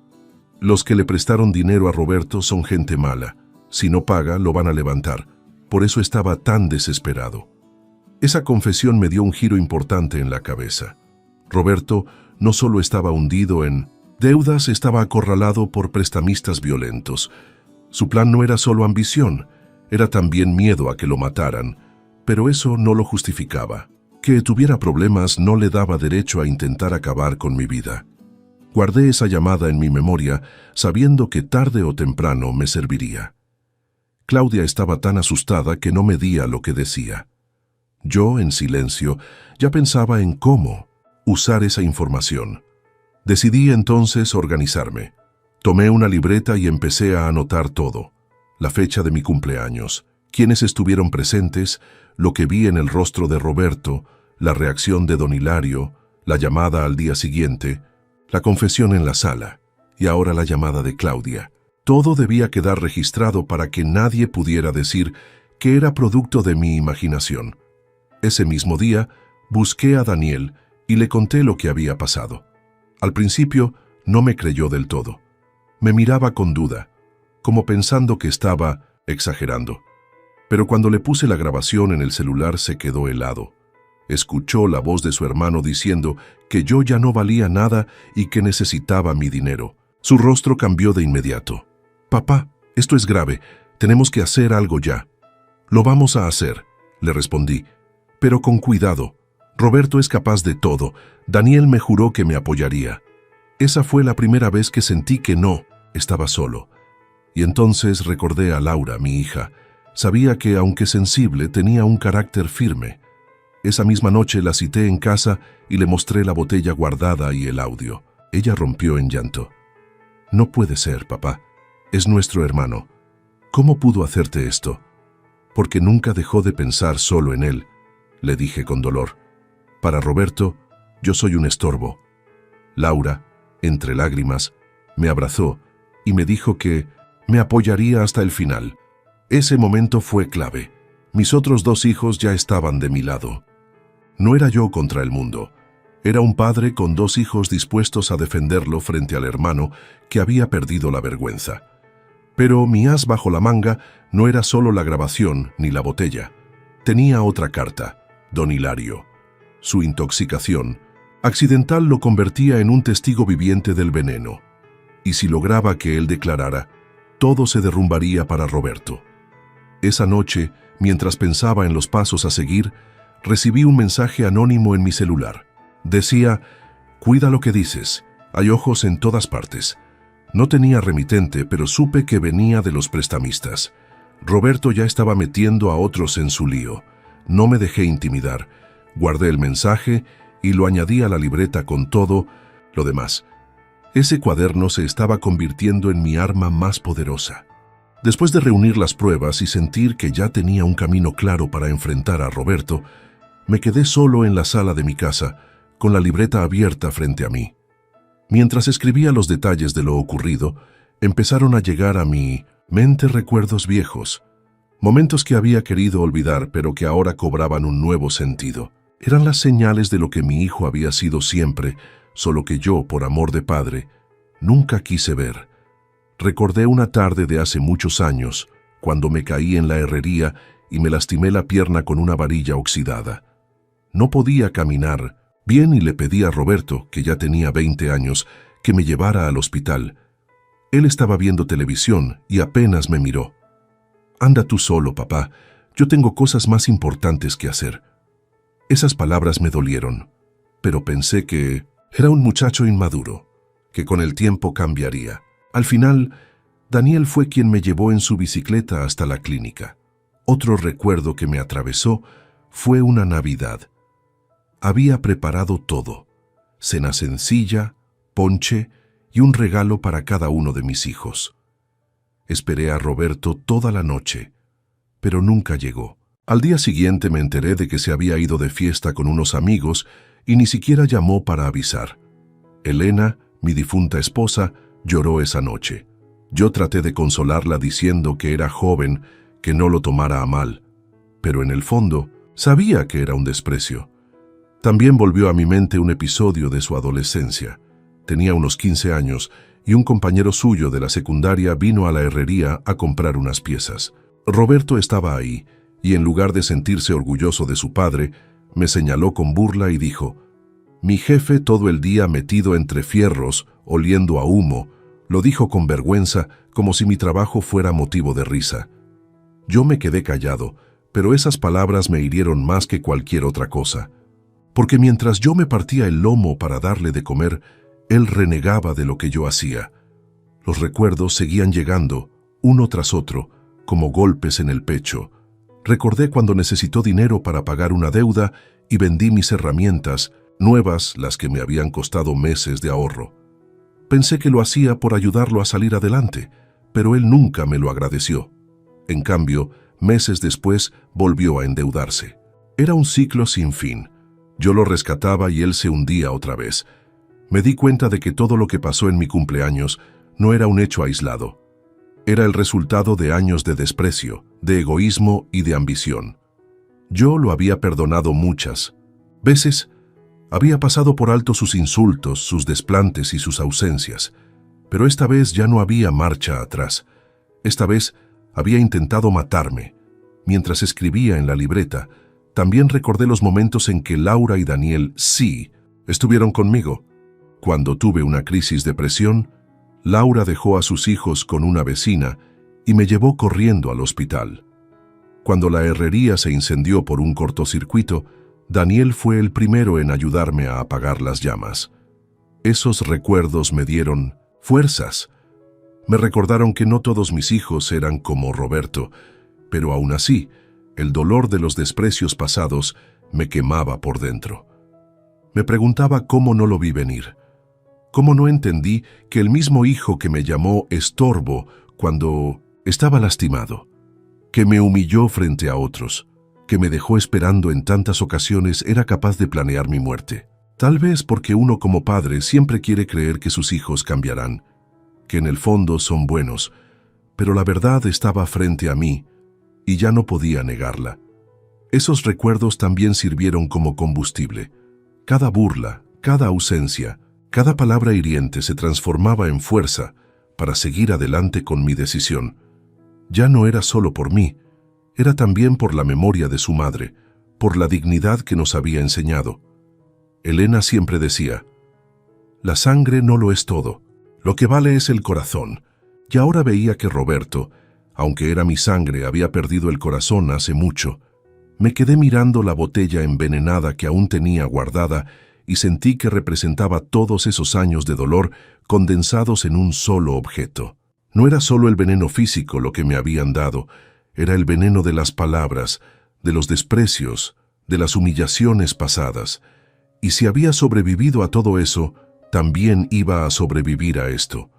Speaker 1: Los que le prestaron dinero a Roberto son gente mala. Si no paga, lo van a levantar. Por eso estaba tan desesperado. Esa confesión me dio un giro importante en la cabeza. Roberto no solo estaba hundido en deudas, estaba acorralado por prestamistas violentos. Su plan no era solo ambición, era también miedo a que lo mataran, pero eso no lo justificaba. Que tuviera problemas no le daba derecho a intentar acabar con mi vida. Guardé esa llamada en mi memoria, sabiendo que tarde o temprano me serviría. Claudia estaba tan asustada que no medía lo que decía. Yo, en silencio, ya pensaba en cómo usar esa información. Decidí entonces organizarme. Tomé una libreta y empecé a anotar todo. La fecha de mi cumpleaños, quiénes estuvieron presentes, lo que vi en el rostro de Roberto, la reacción de don Hilario, la llamada al día siguiente, la confesión en la sala y ahora la llamada de Claudia. Todo debía quedar registrado para que nadie pudiera decir que era producto de mi imaginación. Ese mismo día, busqué a Daniel y le conté lo que había pasado. Al principio, no me creyó del todo. Me miraba con duda, como pensando que estaba exagerando. Pero cuando le puse la grabación en el celular se quedó helado. Escuchó la voz de su hermano diciendo que yo ya no valía nada y que necesitaba mi dinero. Su rostro cambió de inmediato. «Papá, esto es grave. Tenemos que hacer algo ya». «Lo vamos a hacer», le respondí, «pero con cuidado. Roberto es capaz de todo. Daniel me juró que me apoyaría». Esa fue la primera vez que sentí que no estaba solo. Y entonces recordé a Laura, mi hija. Sabía que, aunque sensible, tenía un carácter firme. Esa misma noche la cité en casa y le mostré la botella guardada y el audio. Ella rompió en llanto. «No puede ser, papá. Es nuestro hermano. ¿Cómo pudo hacerte esto?» «Porque nunca dejó de pensar solo en él», le dije con dolor. «Para Roberto, yo soy un estorbo». Laura, entre lágrimas, me abrazó y me dijo que me apoyaría hasta el final. Ese momento fue clave. Mis otros 2 hijos ya estaban de mi lado. No era yo contra el mundo. Era un padre con 2 hijos dispuestos a defenderlo frente al hermano que había perdido la vergüenza. Pero mi as bajo la manga no era solo la grabación ni la botella. Tenía otra carta, don Hilario. Su intoxicación accidental lo convertía en un testigo viviente del veneno. Y si lograba que él declarara, todo se derrumbaría para Roberto. Esa noche, mientras pensaba en los pasos a seguir, recibí un mensaje anónimo en mi celular. Decía: «Cuida lo que dices, hay ojos en todas partes». No tenía remitente, pero supe que venía de los prestamistas. Roberto ya estaba metiendo a otros en su lío. No me dejé intimidar. Guardé el mensaje y lo añadí a la libreta con todo lo demás. Ese cuaderno se estaba convirtiendo en mi arma más poderosa. Después de reunir las pruebas y sentir que ya tenía un camino claro para enfrentar a Roberto, me quedé solo en la sala de mi casa, con la libreta abierta frente a mí. Mientras escribía los detalles de lo ocurrido, empezaron a llegar a mi mente recuerdos viejos, momentos que había querido olvidar pero que ahora cobraban un nuevo sentido. Eran las señales de lo que mi hijo había sido siempre, solo que yo, por amor de padre, nunca quise ver. Recordé una tarde de hace muchos años, cuando me caí en la herrería y me lastimé la pierna con una varilla oxidada. No podía caminar bien y le pedí a Roberto, que ya tenía 20 años, que me llevara al hospital. Él estaba viendo televisión y apenas me miró. «Anda tú solo, papá. Yo tengo cosas más importantes que hacer». Esas palabras me dolieron, pero pensé que era un muchacho inmaduro, que con el tiempo cambiaría. Al final, Daniel fue quien me llevó en su bicicleta hasta la clínica. Otro recuerdo que me atravesó fue una Navidad. Había preparado todo: cena sencilla, ponche y un regalo para cada uno de mis hijos. Esperé a Roberto toda la noche, pero nunca llegó. Al día siguiente me enteré de que se había ido de fiesta con unos amigos y ni siquiera llamó para avisar. Elena, mi difunta esposa, lloró esa noche. Yo traté de consolarla diciendo que era joven, que no lo tomara a mal, pero en el fondo sabía que era un desprecio. También volvió a mi mente un episodio de su adolescencia. Tenía unos 15 años y un compañero suyo de la secundaria vino a la herrería a comprar unas piezas. Roberto estaba ahí y en lugar de sentirse orgulloso de su padre, me señaló con burla y dijo: «Mi jefe todo el día metido entre fierros, oliendo a humo», lo dijo con vergüenza, como si mi trabajo fuera motivo de risa. Yo me quedé callado, pero esas palabras me hirieron más que cualquier otra cosa. Porque mientras yo me partía el lomo para darle de comer, él renegaba de lo que yo hacía. Los recuerdos seguían llegando, uno tras otro, como golpes en el pecho. Recordé cuando necesitó dinero para pagar una deuda y vendí mis herramientas, nuevas las que me habían costado meses de ahorro. Pensé que lo hacía por ayudarlo a salir adelante, pero él nunca me lo agradeció. En cambio, meses después volvió a endeudarse. Era un ciclo sin fin. Yo lo rescataba y él se hundía otra vez. Me di cuenta de que todo lo que pasó en mi cumpleaños no era un hecho aislado. Era el resultado de años de desprecio, de egoísmo y de ambición. Yo lo había perdonado muchas veces. Había pasado por alto sus insultos, sus desplantes y sus ausencias. Pero esta vez ya no había marcha atrás. Esta vez había intentado matarme. Mientras escribía en la libreta, también recordé los momentos en que Laura y Daniel sí estuvieron conmigo. Cuando tuve una crisis de depresión, Laura dejó a sus hijos con una vecina y me llevó corriendo al hospital. Cuando la herrería se incendió por un cortocircuito, Daniel fue el primero en ayudarme a apagar las llamas. Esos recuerdos me dieron fuerzas. Me recordaron que no todos mis hijos eran como Roberto, pero aún así, el dolor de los desprecios pasados me quemaba por dentro. Me preguntaba cómo no lo vi venir. Cómo no entendí que el mismo hijo que me llamó estorbo cuando estaba lastimado, que me humilló frente a otros, que me dejó esperando en tantas ocasiones, era capaz de planear mi muerte. Tal vez porque uno como padre siempre quiere creer que sus hijos cambiarán, que en el fondo son buenos, pero la verdad estaba frente a mí y ya no podía negarla. Esos recuerdos también sirvieron como combustible. Cada burla, cada ausencia, cada palabra hiriente se transformaba en fuerza para seguir adelante con mi decisión. Ya no era solo por mí, era también por la memoria de su madre, por la dignidad que nos había enseñado. Elena siempre decía, la sangre no lo es todo, lo que vale es el corazón. Y ahora veía que Roberto, aunque era mi sangre, había perdido el corazón hace mucho. Me quedé mirando la botella envenenada que aún tenía guardada y sentí que representaba todos esos años de dolor condensados en un solo objeto. No era solo el veneno físico lo que me habían dado, era el veneno de las palabras, de los desprecios, de las humillaciones pasadas. Y si había sobrevivido a todo eso, también iba a sobrevivir a esto.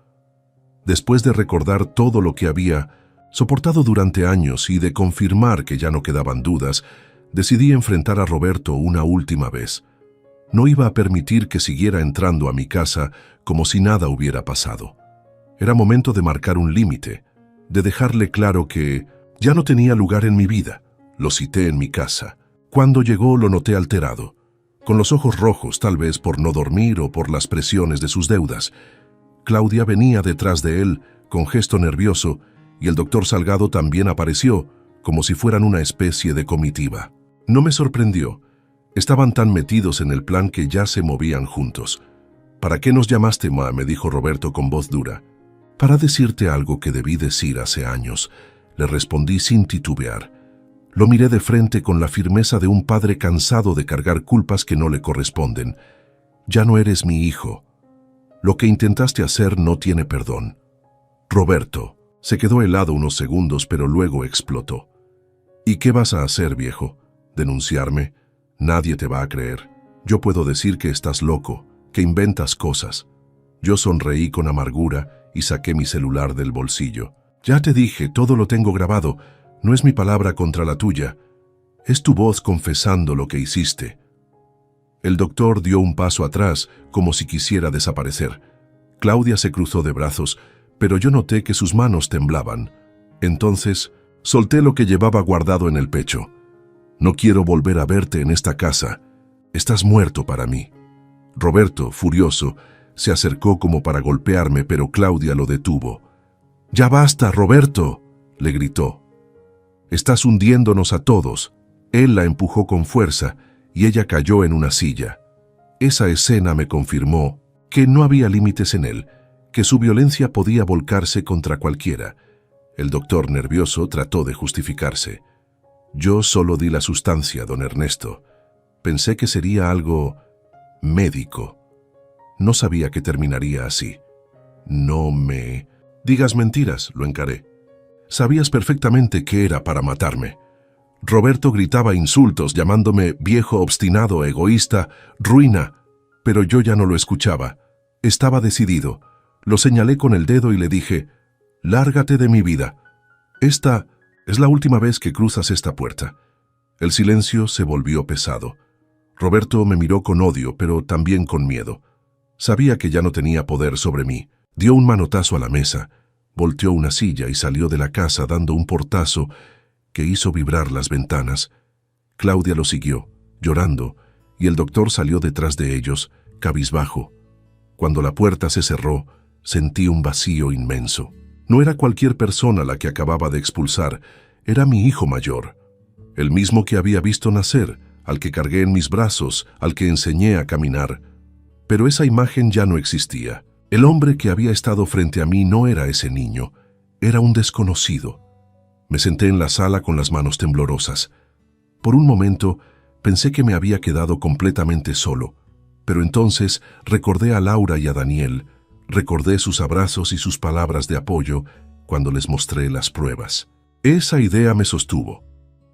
Speaker 1: Después de recordar todo lo que había soportado durante años y de confirmar que ya no quedaban dudas, decidí enfrentar a Roberto una última vez. No iba a permitir que siguiera entrando a mi casa como si nada hubiera pasado. Era momento de marcar un límite, de dejarle claro que ya no tenía lugar en mi vida. Lo cité en mi casa. Cuando llegó lo noté alterado, con los ojos rojos, tal vez por no dormir o por las presiones de sus deudas. Claudia venía detrás de él, con gesto nervioso, y el doctor Salgado también apareció, como si fueran una especie de comitiva. No me sorprendió. Estaban tan metidos en el plan que ya se movían juntos. ¿Para qué nos llamaste, ma?, me dijo Roberto con voz dura. Para decirte algo que debí decir hace años, le respondí sin titubear. Lo miré de frente con la firmeza de un padre cansado de cargar culpas que no le corresponden. Ya no eres mi hijo. Lo que intentaste hacer no tiene perdón. Roberto se quedó helado unos segundos, pero luego explotó. ¿Y qué vas a hacer, viejo? ¿Denunciarme? Nadie te va a creer. Yo puedo decir que estás loco, que inventas cosas. Yo sonreí con amargura y saqué mi celular del bolsillo. Ya te dije, todo lo tengo grabado. No es mi palabra contra la tuya. Es tu voz confesando lo que hiciste. El doctor dio un paso atrás, como si quisiera desaparecer. Claudia se cruzó de brazos, pero yo noté que sus manos temblaban. Entonces, solté lo que llevaba guardado en el pecho. No quiero volver a verte en esta casa. Estás muerto para mí. Roberto, furioso, se acercó como para golpearme, pero Claudia lo detuvo. «¡Ya basta, Roberto!», le gritó. «Estás hundiéndonos a todos». Él la empujó con fuerza y ella cayó en una silla. Esa escena me confirmó que no había límites en él, que su violencia podía volcarse contra cualquiera. El doctor, nervioso, trató de justificarse. Yo solo di la sustancia, don Ernesto. Pensé que sería algo médico. No sabía que terminaría así. No me digas mentiras, lo encaré. Sabías perfectamente que era para matarme. Roberto gritaba insultos, llamándome viejo obstinado, egoísta, ruina, pero yo ya no lo escuchaba. Estaba decidido. Lo señalé con el dedo y le dije, «Lárgate de mi vida. Esta es la última vez que cruzas esta puerta». El silencio se volvió pesado. Roberto me miró con odio, pero también con miedo. Sabía que ya no tenía poder sobre mí. Dio un manotazo a la mesa, volteó una silla y salió de la casa dando un portazo que hizo vibrar las ventanas. Claudia lo siguió, llorando, y el doctor salió detrás de ellos, cabizbajo. Cuando la puerta se cerró, sentí un vacío inmenso. No era cualquier persona la que acababa de expulsar, era mi hijo mayor, el mismo que había visto nacer, al que cargué en mis brazos, al que enseñé a caminar. Pero esa imagen ya no existía. El hombre que había estado frente a mí no era ese niño, era un desconocido. Me senté en la sala con las manos temblorosas. Por un momento pensé que me había quedado completamente solo, pero entonces recordé a Laura y a Daniel, recordé sus abrazos y sus palabras de apoyo cuando les mostré las pruebas. Esa idea me sostuvo.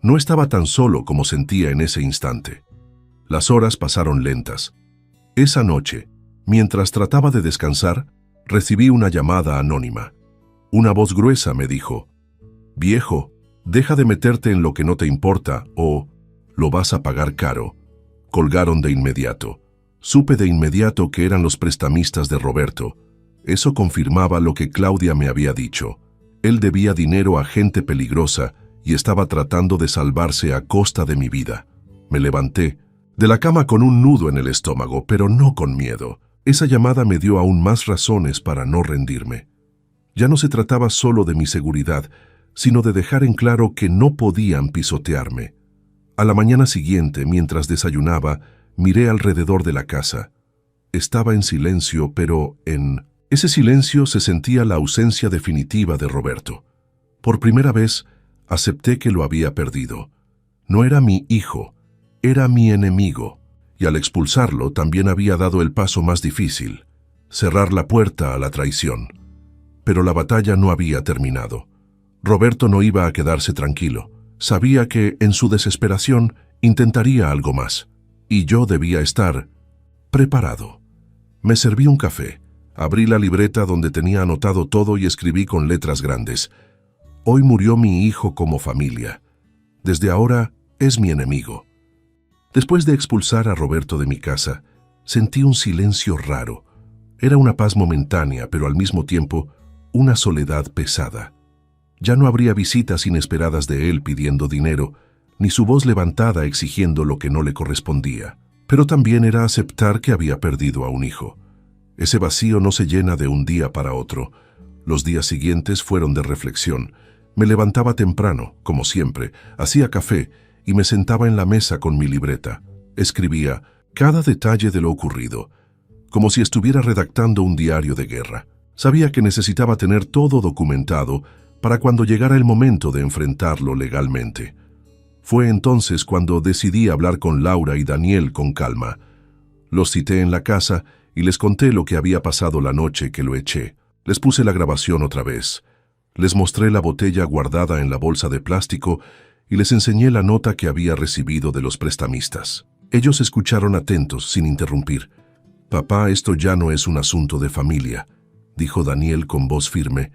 Speaker 1: No estaba tan solo como sentía en ese instante. Las horas pasaron lentas. Esa noche, mientras trataba de descansar, recibí una llamada anónima. Una voz gruesa me dijo: «Viejo, deja de meterte en lo que no te importa o lo vas a pagar caro». Colgaron de inmediato. Supe de inmediato que eran los prestamistas de Roberto. Eso confirmaba lo que Claudia me había dicho. Él debía dinero a gente peligrosa y estaba tratando de salvarse a costa de mi vida. Me levanté de la cama con un nudo en el estómago, pero no con miedo. Esa llamada me dio aún más razones para no rendirme. Ya no se trataba solo de mi seguridad, sino de dejar en claro que no podían pisotearme. A la mañana siguiente, mientras desayunaba, miré alrededor de la casa. Estaba en silencio, pero en ese silencio se sentía la ausencia definitiva de Roberto. Por primera vez, acepté que lo había perdido. No era mi hijo, era mi enemigo, y al expulsarlo también había dado el paso más difícil, cerrar la puerta a la traición. Pero la batalla no había terminado. Roberto no iba a quedarse tranquilo. Sabía que, en su desesperación, intentaría algo más, y yo debía estar preparado. Me serví un café, abrí la libreta donde tenía anotado todo y escribí con letras grandes: «Hoy murió mi hijo como familia. Desde ahora es mi enemigo». Después de expulsar a Roberto de mi casa, sentí un silencio raro. Era una paz momentánea, pero al mismo tiempo una soledad pesada. Ya no habría visitas inesperadas de él pidiendo dinero, ni su voz levantada exigiendo lo que no le correspondía. Pero también era aceptar que había perdido a un hijo. Ese vacío no se llena de un día para otro. Los días siguientes fueron de reflexión. Me levantaba temprano, como siempre, hacía café y me sentaba en la mesa con mi libreta. Escribía cada detalle de lo ocurrido, como si estuviera redactando un diario de guerra. Sabía que necesitaba tener todo documentado para cuando llegara el momento de enfrentarlo legalmente. Fue entonces cuando decidí hablar con Laura y Daniel con calma. Los cité en la casa y les conté lo que había pasado la noche que lo eché. Les puse la grabación otra vez. Les mostré la botella guardada en la bolsa de plástico y les enseñé la nota que había recibido de los prestamistas. Ellos escucharon atentos, sin interrumpir. «Papá, esto ya no es un asunto de familia», dijo Daniel con voz firme.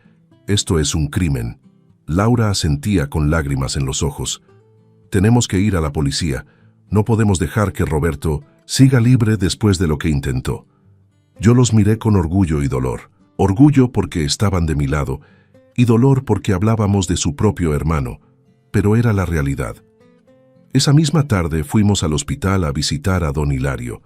Speaker 1: «Esto es un crimen». Laura asentía con lágrimas en los ojos. «Tenemos que ir a la policía. No podemos dejar que Roberto siga libre después de lo que intentó». Yo los miré con orgullo y dolor. Orgullo porque estaban de mi lado y dolor porque hablábamos de su propio hermano, pero era la realidad. Esa misma tarde fuimos al hospital a visitar a don Hilario.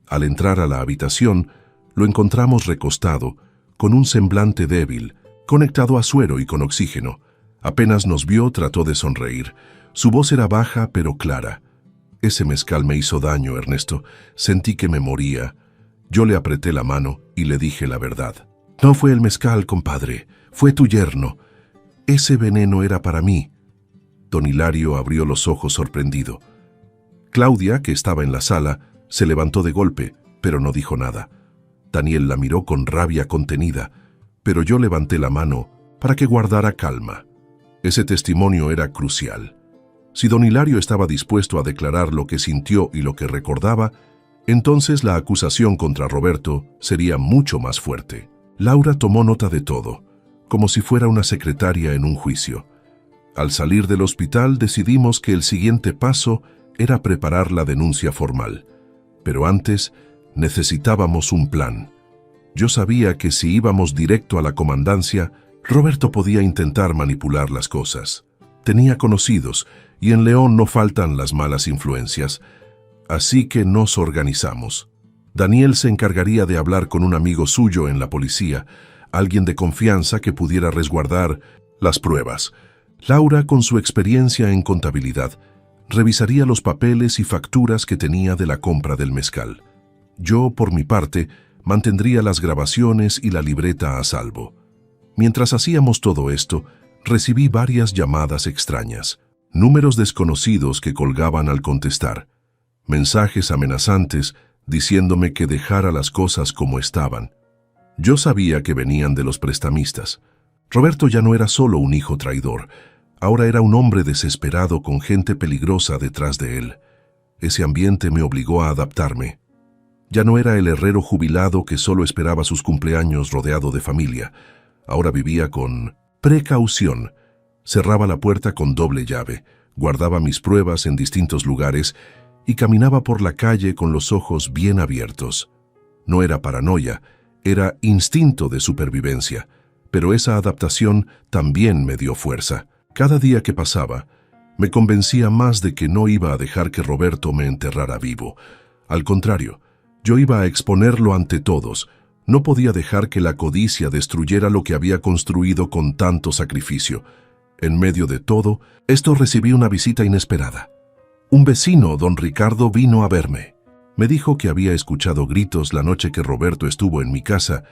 Speaker 1: Al entrar a la habitación, lo encontramos recostado, con un semblante débil, conectado a suero y con oxígeno. Apenas nos vio, trató de sonreír. Su voz era baja pero clara. «Ese mezcal me hizo daño, Ernesto. Sentí que me moría». Yo le apreté la mano y le dije la verdad. «No fue el mezcal, compadre. Fue tu yerno. Ese veneno era para mí». Don Hilario abrió los ojos sorprendido. Claudia, que estaba en la sala, se levantó de golpe, pero no dijo nada. Daniel la miró con rabia contenida, pero yo levanté la mano para que guardara calma. Ese testimonio era crucial. Si don Hilario estaba dispuesto a declarar lo que sintió y lo que recordaba, entonces la acusación contra Roberto sería mucho más fuerte. Laura tomó nota de todo, como si fuera una secretaria en un juicio. Al salir del hospital decidimos que el siguiente paso era preparar la denuncia formal. Pero antes necesitábamos un plan. Yo sabía que si íbamos directo a la comandancia, Roberto podía intentar manipular las cosas. Tenía conocidos, y en León no faltan las malas influencias. Así que nos organizamos. Daniel se encargaría de hablar con un amigo suyo en la policía, alguien de confianza que pudiera resguardar las pruebas. Laura, con su experiencia en contabilidad, revisaría los papeles y facturas que tenía de la compra del mezcal. Yo, por mi parte, mantendría las grabaciones y la libreta a salvo. Mientras hacíamos todo esto, recibí varias llamadas extrañas, números desconocidos que colgaban al contestar, mensajes amenazantes diciéndome que dejara las cosas como estaban. Yo sabía que venían de los prestamistas. Roberto ya no era solo un hijo traidor, ahora era un hombre desesperado con gente peligrosa detrás de él. Ese ambiente me obligó a adaptarme. Ya no era el herrero jubilado que solo esperaba sus cumpleaños rodeado de familia. Ahora vivía con precaución. Cerraba la puerta con doble llave, guardaba mis pruebas en distintos lugares y caminaba por la calle con los ojos bien abiertos. No era paranoia, era instinto de supervivencia, pero esa adaptación también me dio fuerza. Cada día que pasaba, me convencía más de que no iba a dejar que Roberto me enterrara vivo. Al contrario, yo iba a exponerlo ante todos. No podía dejar que la codicia destruyera lo que había construido con tanto sacrificio. En medio de todo, recibí una visita inesperada. Un vecino, don Ricardo, vino a verme. Me dijo que había escuchado gritos la noche que Roberto estuvo en mi casa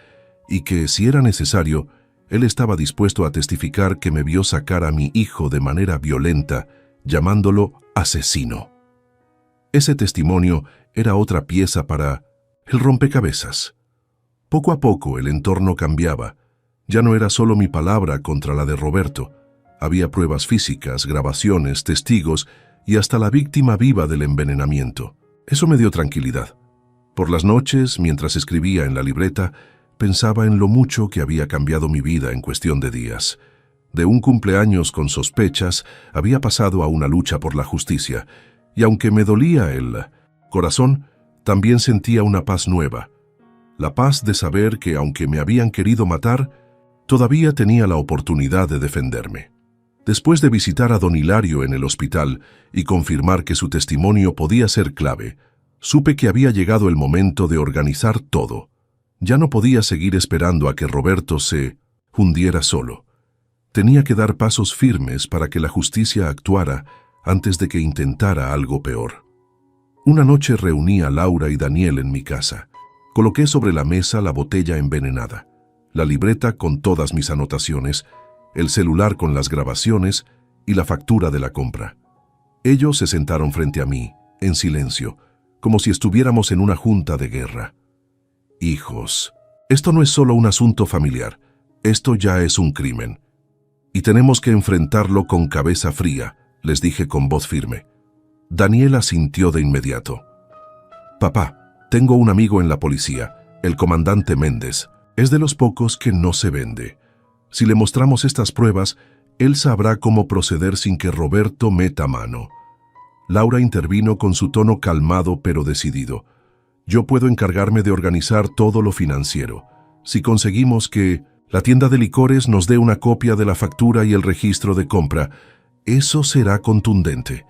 Speaker 1: y que, si era necesario, él estaba dispuesto a testificar que me vio sacar a mi hijo de manera violenta, llamándolo asesino. Ese testimonio era otra pieza para el rompecabezas. Poco a poco el entorno cambiaba. Ya no era solo mi palabra contra la de Roberto. Había pruebas físicas, grabaciones, testigos y hasta la víctima viva del envenenamiento. Eso me dio tranquilidad. Por las noches, mientras escribía en la libreta, pensaba en lo mucho que había cambiado mi vida en cuestión de días. De un cumpleaños con sospechas, había pasado a una lucha por la justicia, y aunque me dolía el corazón, también sentía una paz nueva. La paz de saber que, aunque me habían querido matar, todavía tenía la oportunidad de defenderme. Después de visitar a don Hilario en el hospital y confirmar que su testimonio podía ser clave, supe que había llegado el momento de organizar todo. Ya no podía seguir esperando a que Roberto se hundiera solo. Tenía que dar pasos firmes para que la justicia actuara antes de que intentara algo peor. Una noche reuní a Laura y Daniel en mi casa. Coloqué sobre la mesa la botella envenenada, la libreta con todas mis anotaciones, el celular con las grabaciones y la factura de la compra. Ellos se sentaron frente a mí, en silencio, como si estuviéramos en una junta de guerra. Hijos, esto no es solo un asunto familiar, esto ya es un crimen. Y tenemos que enfrentarlo con cabeza fría, les dije con voz firme. Daniel asintió de inmediato. Papá, tengo un amigo en la policía, el comandante Méndez. Es de los pocos que no se vende. Si le mostramos estas pruebas, él sabrá cómo proceder sin que Roberto meta mano. Laura intervino con su tono calmado pero decidido. Yo puedo encargarme de organizar todo lo financiero. Si conseguimos que la tienda de licores nos dé una copia de la factura y el registro de compra, eso será contundente.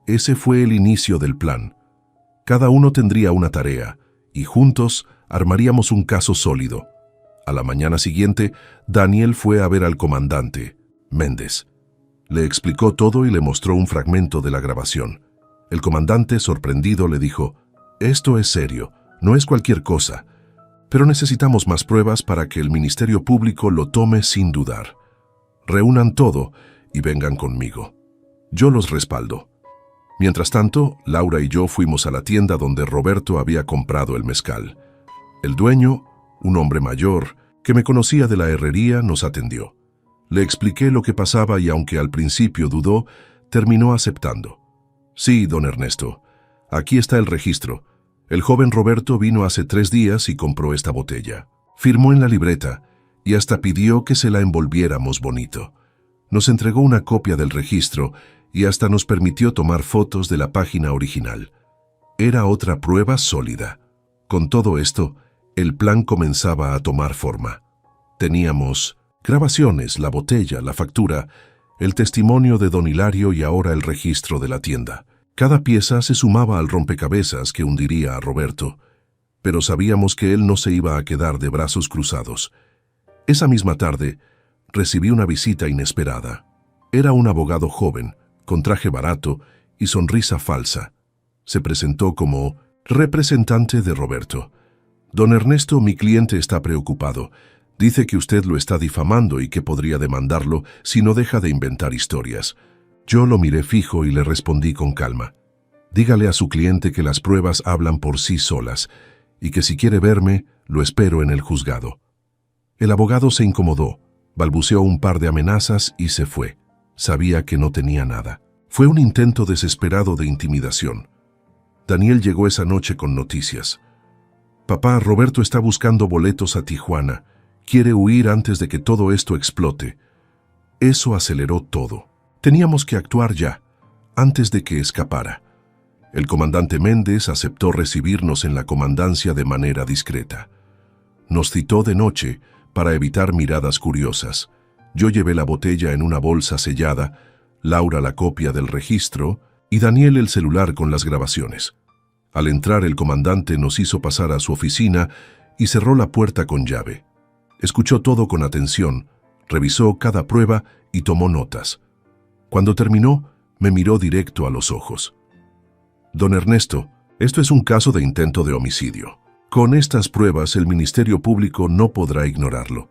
Speaker 1: Ese fue el inicio del plan. Cada uno tendría una tarea, y juntos armaríamos un caso sólido. A la mañana siguiente, Daniel fue a ver al comandante, Méndez. Le explicó todo y le mostró un fragmento de la grabación. El comandante, sorprendido, le dijo, «Esto es serio, no es cualquier cosa, pero necesitamos más pruebas para que el Ministerio Público lo tome sin dudar. Reúnan todo y vengan conmigo. Yo los respaldo». Mientras tanto, Laura y yo fuimos a la tienda donde Roberto había comprado el mezcal. El dueño, un hombre mayor, que me conocía de la herrería, nos atendió. Le expliqué lo que pasaba y aunque al principio dudó, terminó aceptando. «Sí, don Ernesto, aquí está el registro. El joven Roberto vino hace 3 días y compró esta botella». Firmó en la libreta y hasta pidió que se la envolviéramos bonito. Nos entregó una copia del registro y hasta nos permitió tomar fotos de la página original. Era otra prueba sólida. Con todo esto, el plan comenzaba a tomar forma. Teníamos grabaciones, la botella, la factura, el testimonio de don Hilario y ahora el registro de la tienda. Cada pieza se sumaba al rompecabezas que hundiría a Roberto, pero sabíamos que él no se iba a quedar de brazos cruzados. Esa misma tarde, recibí una visita inesperada. Era un abogado joven, con traje barato y sonrisa falsa. Se presentó como representante de Roberto. Don Ernesto, mi cliente está preocupado. Dice que usted lo está difamando y que podría demandarlo si no deja de inventar historias. Yo lo miré fijo y le respondí con calma. Dígale a su cliente que las pruebas hablan por sí solas y que si quiere verme, lo espero en el juzgado. El abogado se incomodó, balbuceó un par de amenazas y se fue. Sabía que no tenía nada. Fue un intento desesperado de intimidación. Daniel llegó esa noche con noticias. Papá, Roberto está buscando boletos a Tijuana. Quiere huir antes de que todo esto explote. Eso aceleró todo. Teníamos que actuar ya, antes de que escapara. El comandante Méndez aceptó recibirnos en la comandancia de manera discreta. Nos citó de noche para evitar miradas curiosas. Yo llevé la botella en una bolsa sellada, Laura la copia del registro y Daniel el celular con las grabaciones. Al entrar, el comandante nos hizo pasar a su oficina y cerró la puerta con llave. Escuchó todo con atención, revisó cada prueba y tomó notas. Cuando terminó, me miró directo a los ojos. Don Ernesto, esto es un caso de intento de homicidio. Con estas pruebas, el Ministerio Público no podrá ignorarlo.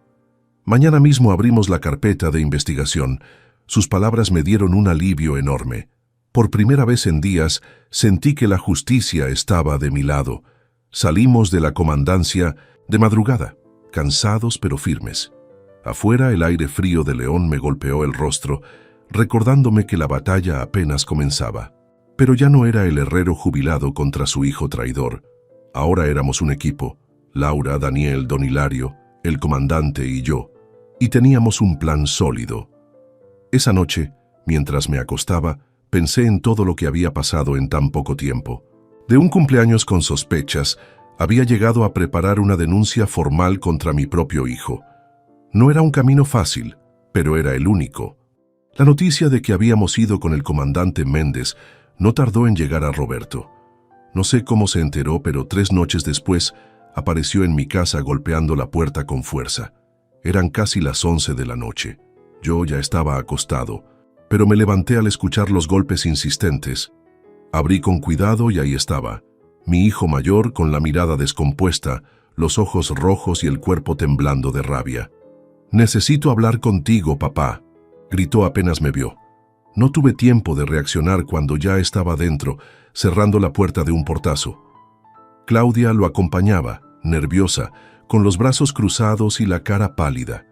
Speaker 1: Mañana mismo abrimos la carpeta de investigación. Sus palabras me dieron un alivio enorme. Por primera vez en días, sentí que la justicia estaba de mi lado. Salimos de la comandancia de madrugada, cansados pero firmes. Afuera, el aire frío de León me golpeó el rostro, recordándome que la batalla apenas comenzaba. Pero ya no era el herrero jubilado contra su hijo traidor. Ahora éramos un equipo, Laura, Daniel, don Hilario, el comandante y yo, y teníamos un plan sólido. Esa noche, mientras me acostaba, pensé en todo lo que había pasado en tan poco tiempo. De un cumpleaños con sospechas, había llegado a preparar una denuncia formal contra mi propio hijo. No era un camino fácil, pero era el único. La noticia de que habíamos ido con el comandante Méndez no tardó en llegar a Roberto. No sé cómo se enteró, pero 3 noches después apareció en mi casa golpeando la puerta con fuerza. Eran casi las 11 de la noche. Yo ya estaba acostado, pero me levanté al escuchar los golpes insistentes. Abrí con cuidado y ahí estaba, mi hijo mayor con la mirada descompuesta, los ojos rojos y el cuerpo temblando de rabia. «Necesito hablar contigo, papá», gritó apenas me vio. No tuve tiempo de reaccionar cuando ya estaba dentro, cerrando la puerta de un portazo. Claudia lo acompañaba, nerviosa, con los brazos cruzados y la cara pálida.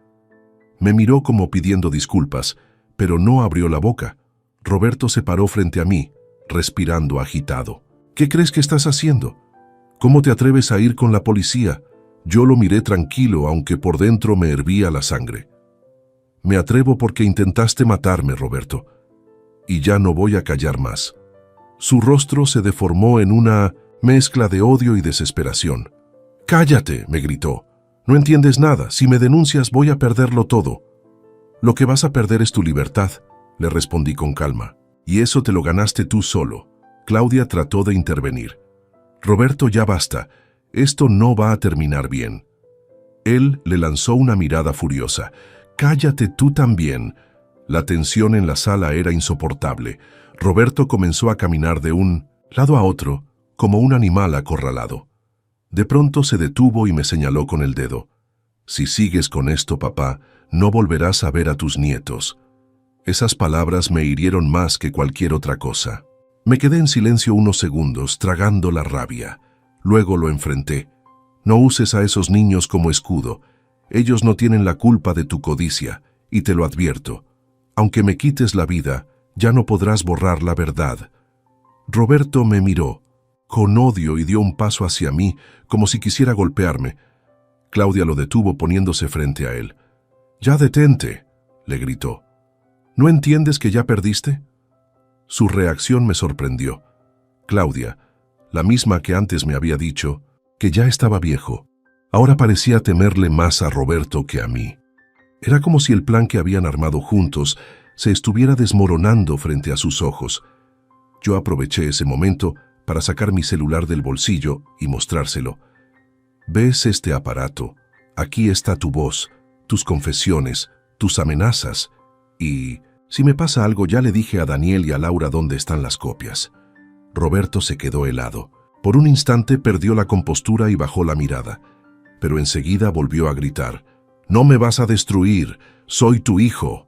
Speaker 1: Me miró como pidiendo disculpas, pero no abrió la boca. Roberto se paró frente a mí, respirando agitado. «¿Qué crees que estás haciendo? ¿Cómo te atreves a ir con la policía?» Yo lo miré tranquilo, aunque por dentro me hervía la sangre. «Me atrevo porque intentaste matarme, Roberto. Y ya no voy a callar más». Su rostro se deformó en una mezcla de odio y desesperación. «¡Cállate!», me gritó. «No entiendes nada. Si me denuncias voy a perderlo todo». «Lo que vas a perder es tu libertad», le respondí con calma. «Y eso te lo ganaste tú solo». Claudia trató de intervenir. «Roberto, ya basta. Esto no va a terminar bien». Él le lanzó una mirada furiosa. «Cállate tú también». La tensión en la sala era insoportable. Roberto comenzó a caminar de un lado a otro, como un animal acorralado. De pronto se detuvo y me señaló con el dedo. «Si sigues con esto, papá, no volverás a ver a tus nietos». Esas palabras me hirieron más que cualquier otra cosa. Me quedé en silencio unos segundos, tragando la rabia. Luego lo enfrenté. «No uses a esos niños como escudo. Ellos no tienen la culpa de tu codicia, y te lo advierto. Aunque me quites la vida, ya no podrás borrar la verdad». Roberto me miró, con odio, y dio un paso hacia mí, como si quisiera golpearme. Claudia lo detuvo poniéndose frente a él. «Ya detente», le gritó. «¿No entiendes que ya perdiste?» Su reacción me sorprendió. Claudia, la misma que antes me había dicho que ya estaba viejo, ahora parecía temerle más a Roberto que a mí. Era como si el plan que habían armado juntos se estuviera desmoronando frente a sus ojos. Yo aproveché ese momento para sacar mi celular del bolsillo y mostrárselo. «¿Ves este aparato? Aquí está tu voz, tus confesiones, tus amenazas. Y si me pasa algo, ya le dije a Daniel y a Laura dónde están las copias». Roberto se quedó helado. Por un instante perdió la compostura y bajó la mirada, pero enseguida volvió a gritar: «No me vas a destruir, soy tu hijo».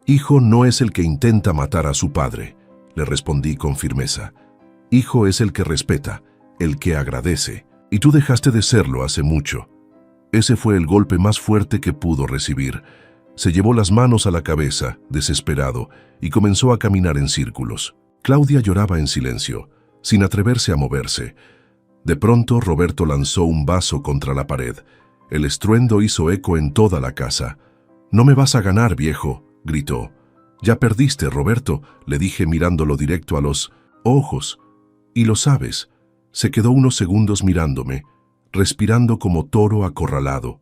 Speaker 1: «Hijo no es el que intenta matar a su padre», le respondí con firmeza. «Hijo es el que respeta, el que agradece, y tú dejaste de serlo hace mucho». Ese fue el golpe más fuerte que pudo recibir. Se llevó las manos a la cabeza, desesperado, y comenzó a caminar en círculos. Claudia lloraba en silencio, sin atreverse a moverse. De pronto, Roberto lanzó un vaso contra la pared. El estruendo hizo eco en toda la casa. «No me vas a ganar, viejo», gritó. «Ya perdiste, Roberto», le dije mirándolo directo a los ojos. «Y lo sabes». Se quedó unos segundos mirándome, respirando como toro acorralado.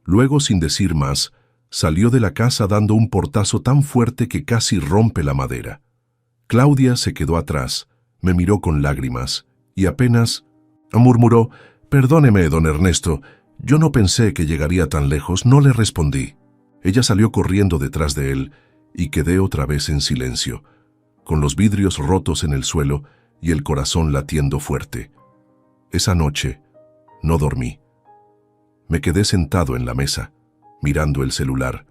Speaker 1: Luego, sin decir más, salió de la casa dando un portazo tan fuerte que casi rompe la madera. Claudia se quedó atrás, me miró con lágrimas y apenas murmuró: «Perdóneme, don Ernesto, yo no pensé que llegaría tan lejos», no le respondí. Ella salió corriendo detrás de él y quedé otra vez en silencio, con los vidrios rotos en el suelo y el corazón latiendo fuerte. Esa noche no dormí. Me quedé sentado en la mesa, mirando el celular.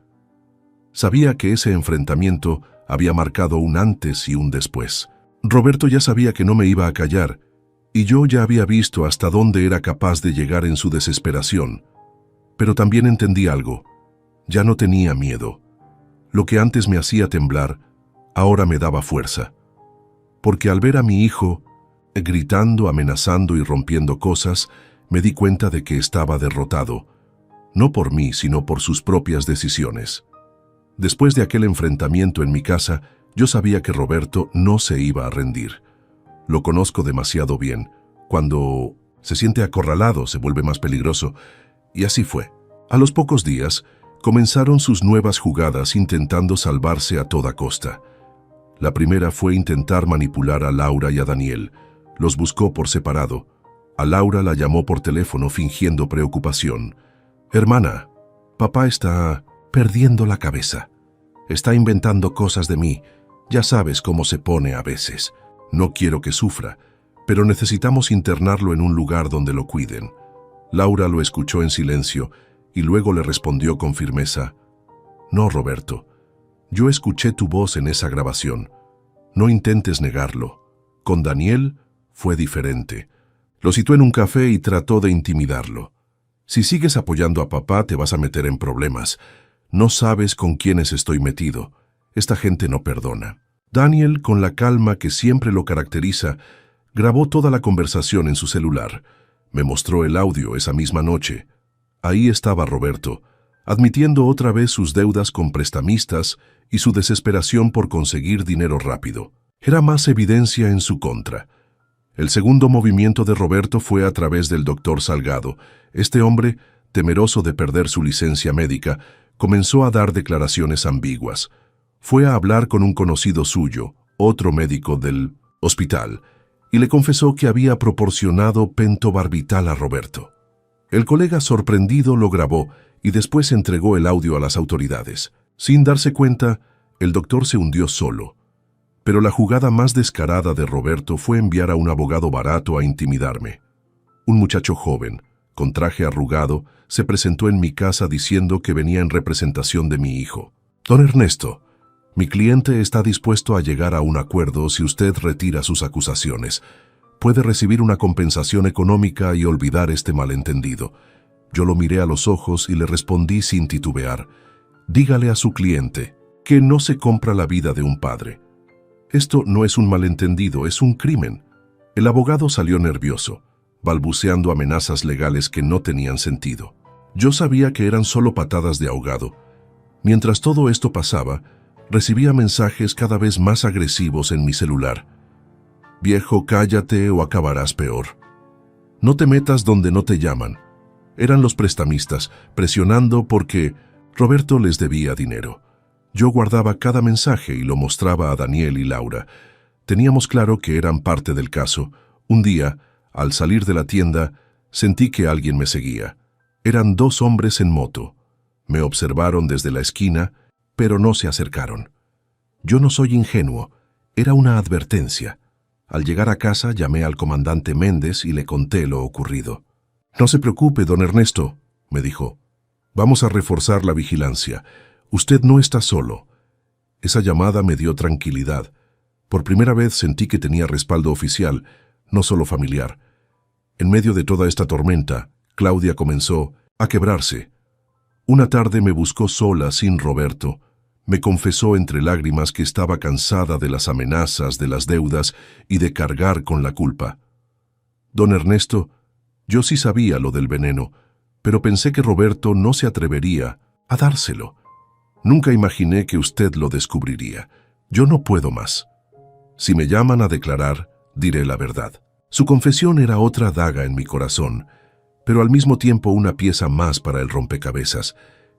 Speaker 1: Sabía que ese enfrentamiento había marcado un antes y un después. Roberto ya sabía que no me iba a callar, y yo ya había visto hasta dónde era capaz de llegar en su desesperación. Pero también entendí algo. Ya no tenía miedo. Lo que antes me hacía temblar, ahora me daba fuerza. Porque al ver a mi hijo gritando, amenazando y rompiendo cosas, me di cuenta de que estaba derrotado, no por mí, sino por sus propias decisiones. Después de aquel enfrentamiento en mi casa, yo sabía que Roberto no se iba a rendir. Lo conozco demasiado bien. Cuando se siente acorralado, se vuelve más peligroso. Y así fue. A los pocos días, comenzaron sus nuevas jugadas intentando salvarse a toda costa. La primera fue intentar manipular a Laura y a Daniel. Los buscó por separado. A Laura la llamó por teléfono fingiendo preocupación. «Hermana, papá está perdiendo la cabeza. Está inventando cosas de mí. Ya sabes cómo se pone a veces. No quiero que sufra, pero necesitamos internarlo en un lugar donde lo cuiden». Laura lo escuchó en silencio y luego le respondió con firmeza: «No, Roberto. Yo escuché tu voz en esa grabación. No intentes negarlo. Con Daniel fue diferente. Lo citó en un café y trató de intimidarlo. Si sigues apoyando a papá, te vas a meter en problemas. No sabes con quiénes estoy metido. Esta gente no perdona». Daniel, con la calma que siempre lo caracteriza, grabó toda la conversación en su celular. Me mostró el audio esa misma noche. Ahí estaba Roberto, admitiendo otra vez sus deudas con prestamistas y su desesperación por conseguir dinero rápido. Era más evidencia en su contra. El segundo movimiento de Roberto fue a través del doctor Salgado. Este hombre, temeroso de perder su licencia médica, comenzó a dar declaraciones ambiguas. Fue a hablar con un conocido suyo, otro médico del hospital, y le confesó que había proporcionado pentobarbital a Roberto. El colega, sorprendido, lo grabó y después entregó el audio a las autoridades. Sin darse cuenta, el doctor se hundió solo. Pero la jugada más descarada de Roberto fue enviar a un abogado barato a intimidarme. Un muchacho joven, con traje arrugado, se presentó en mi casa diciendo que venía en representación de mi hijo. «Don Ernesto, mi cliente está dispuesto a llegar a un acuerdo si usted retira sus acusaciones. Puede recibir una compensación económica y olvidar este malentendido». Yo lo miré a los ojos y le respondí sin titubear: «Dígale a su cliente que no se compra la vida de un padre. Esto no es un malentendido, es un crimen». El abogado salió nervioso, balbuceando amenazas legales que no tenían sentido. Yo sabía que eran solo patadas de ahogado. Mientras todo esto pasaba, recibía mensajes cada vez más agresivos en mi celular. «Viejo, cállate o acabarás peor. No te metas donde no te llaman». Eran los prestamistas, presionando porque Roberto les debía dinero. Yo guardaba cada mensaje y lo mostraba a Daniel y Laura. Teníamos claro que eran parte del caso. Un día, al salir de la tienda, sentí que alguien me seguía. Eran dos hombres en moto. Me observaron desde la esquina, pero no se acercaron. Yo no soy ingenuo. Era una advertencia. Al llegar a casa llamé al comandante Méndez y le conté lo ocurrido. «No se preocupe, don Ernesto», me dijo. «Vamos a reforzar la vigilancia. Usted no está solo». Esa llamada me dio tranquilidad. Por primera vez sentí que tenía respaldo oficial, no solo familiar. En medio de toda esta tormenta, Claudia comenzó a quebrarse. Una tarde me buscó sola, sin Roberto. Me confesó entre lágrimas que estaba cansada de las amenazas, de las deudas y de cargar con la culpa. «Don Ernesto, yo sí sabía lo del veneno, pero pensé que Roberto no se atrevería a dárselo. Nunca imaginé que usted lo descubriría. Yo no puedo más. Si me llaman a declarar, diré la verdad». Su confesión era otra daga en mi corazón, pero al mismo tiempo una pieza más para el rompecabezas.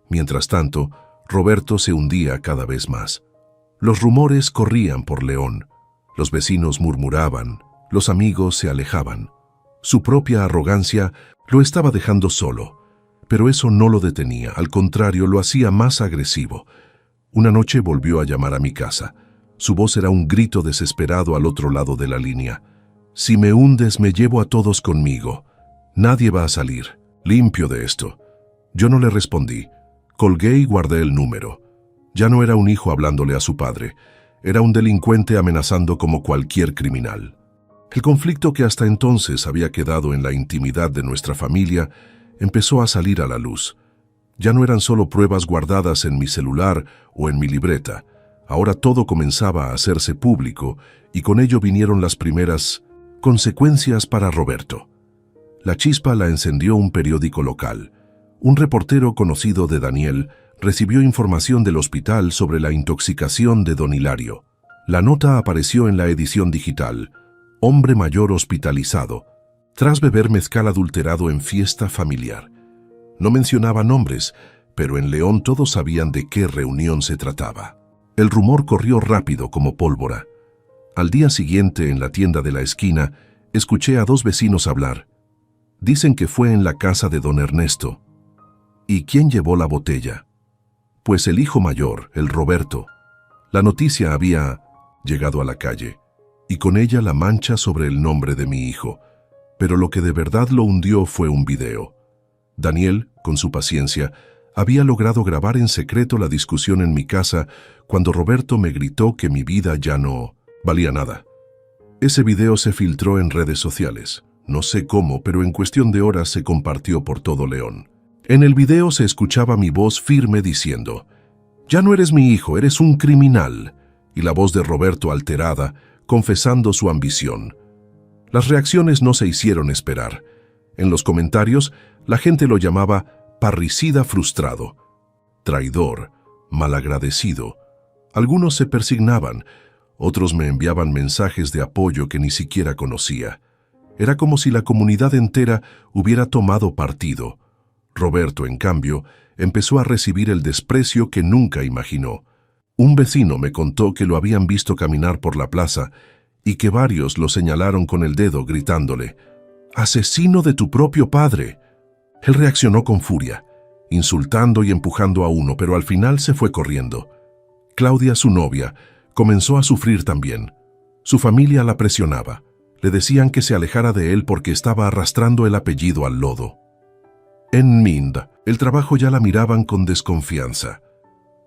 Speaker 1: Mientras tanto, Roberto se hundía cada vez más. Los rumores corrían por León. Los vecinos murmuraban, los amigos se alejaban. Su propia arrogancia lo estaba dejando solo, pero eso no lo detenía, al contrario, lo hacía más agresivo. Una noche volvió a llamar a mi casa. Su voz era un grito desesperado al otro lado de la línea. «Si me hundes, me llevo a todos conmigo. Nadie va a salir. Limpio de esto». Yo no le respondí. Colgué y guardé el número. Ya no era un hijo hablándole a su padre. Era un delincuente amenazando como cualquier criminal. El conflicto que hasta entonces había quedado en la intimidad de nuestra familia empezó a salir a la luz. Ya no eran solo pruebas guardadas en mi celular o en mi libreta. Ahora todo comenzaba a hacerse público y con ello vinieron las primeras consecuencias para Roberto. La chispa la encendió un periódico local. Un reportero conocido de Daniel recibió información del hospital sobre la intoxicación de don Hilario. La nota apareció en la edición digital. Hombre mayor hospitalizado, tras beber mezcal adulterado en fiesta familiar. No mencionaba nombres, pero en León todos sabían de qué reunión se trataba. El rumor corrió rápido como pólvora. Al día siguiente, en la tienda de la esquina, escuché a dos vecinos hablar. Dicen que fue en la casa de don Ernesto. ¿Y quién llevó la botella? Pues el hijo mayor, el Roberto. La noticia había llegado a la calle, y con ella la mancha sobre el nombre de mi hijo. Pero lo que de verdad lo hundió fue un video. Daniel, con su paciencia, había logrado grabar en secreto la discusión en mi casa cuando Roberto me gritó que mi vida ya no valía nada. Ese video se filtró en redes sociales. No sé cómo, pero en cuestión de horas se compartió por todo León. En el video se escuchaba mi voz firme diciendo: «Ya no eres mi hijo, eres un criminal», y la voz de Roberto alterada, confesando su ambición. Las reacciones no se hicieron esperar. En los comentarios, la gente lo llamaba parricida frustrado, traidor, malagradecido. Algunos se persignaban, otros me enviaban mensajes de apoyo que ni siquiera conocía. Era como si la comunidad entera hubiera tomado partido. Roberto, en cambio, empezó a recibir el desprecio que nunca imaginó. Un vecino me contó que lo habían visto caminar por la plaza y que varios lo señalaron con el dedo gritándole: «¡Asesino de tu propio padre!». Él reaccionó con furia, insultando y empujando a uno, pero al final se fue corriendo. Claudia, su novia, comenzó a sufrir también. Su familia la presionaba. Le decían que se alejara de él porque estaba arrastrando el apellido al lodo. En Minda, el trabajo ya la miraban con desconfianza.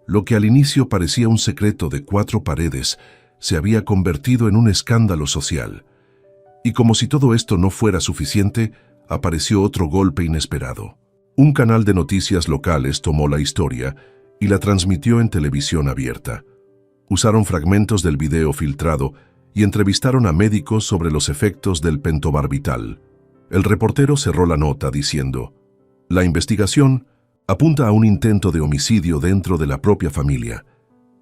Speaker 1: Lo que al inicio parecía un secreto de 4 paredes se había convertido en un escándalo social. Y como si todo esto no fuera suficiente, apareció otro golpe inesperado. Un canal de noticias locales tomó la historia y la transmitió en televisión abierta. Usaron fragmentos del video filtrado y entrevistaron a médicos sobre los efectos del pentobarbital. El reportero cerró la nota diciendo: «La investigación apunta a un intento de homicidio dentro de la propia familia».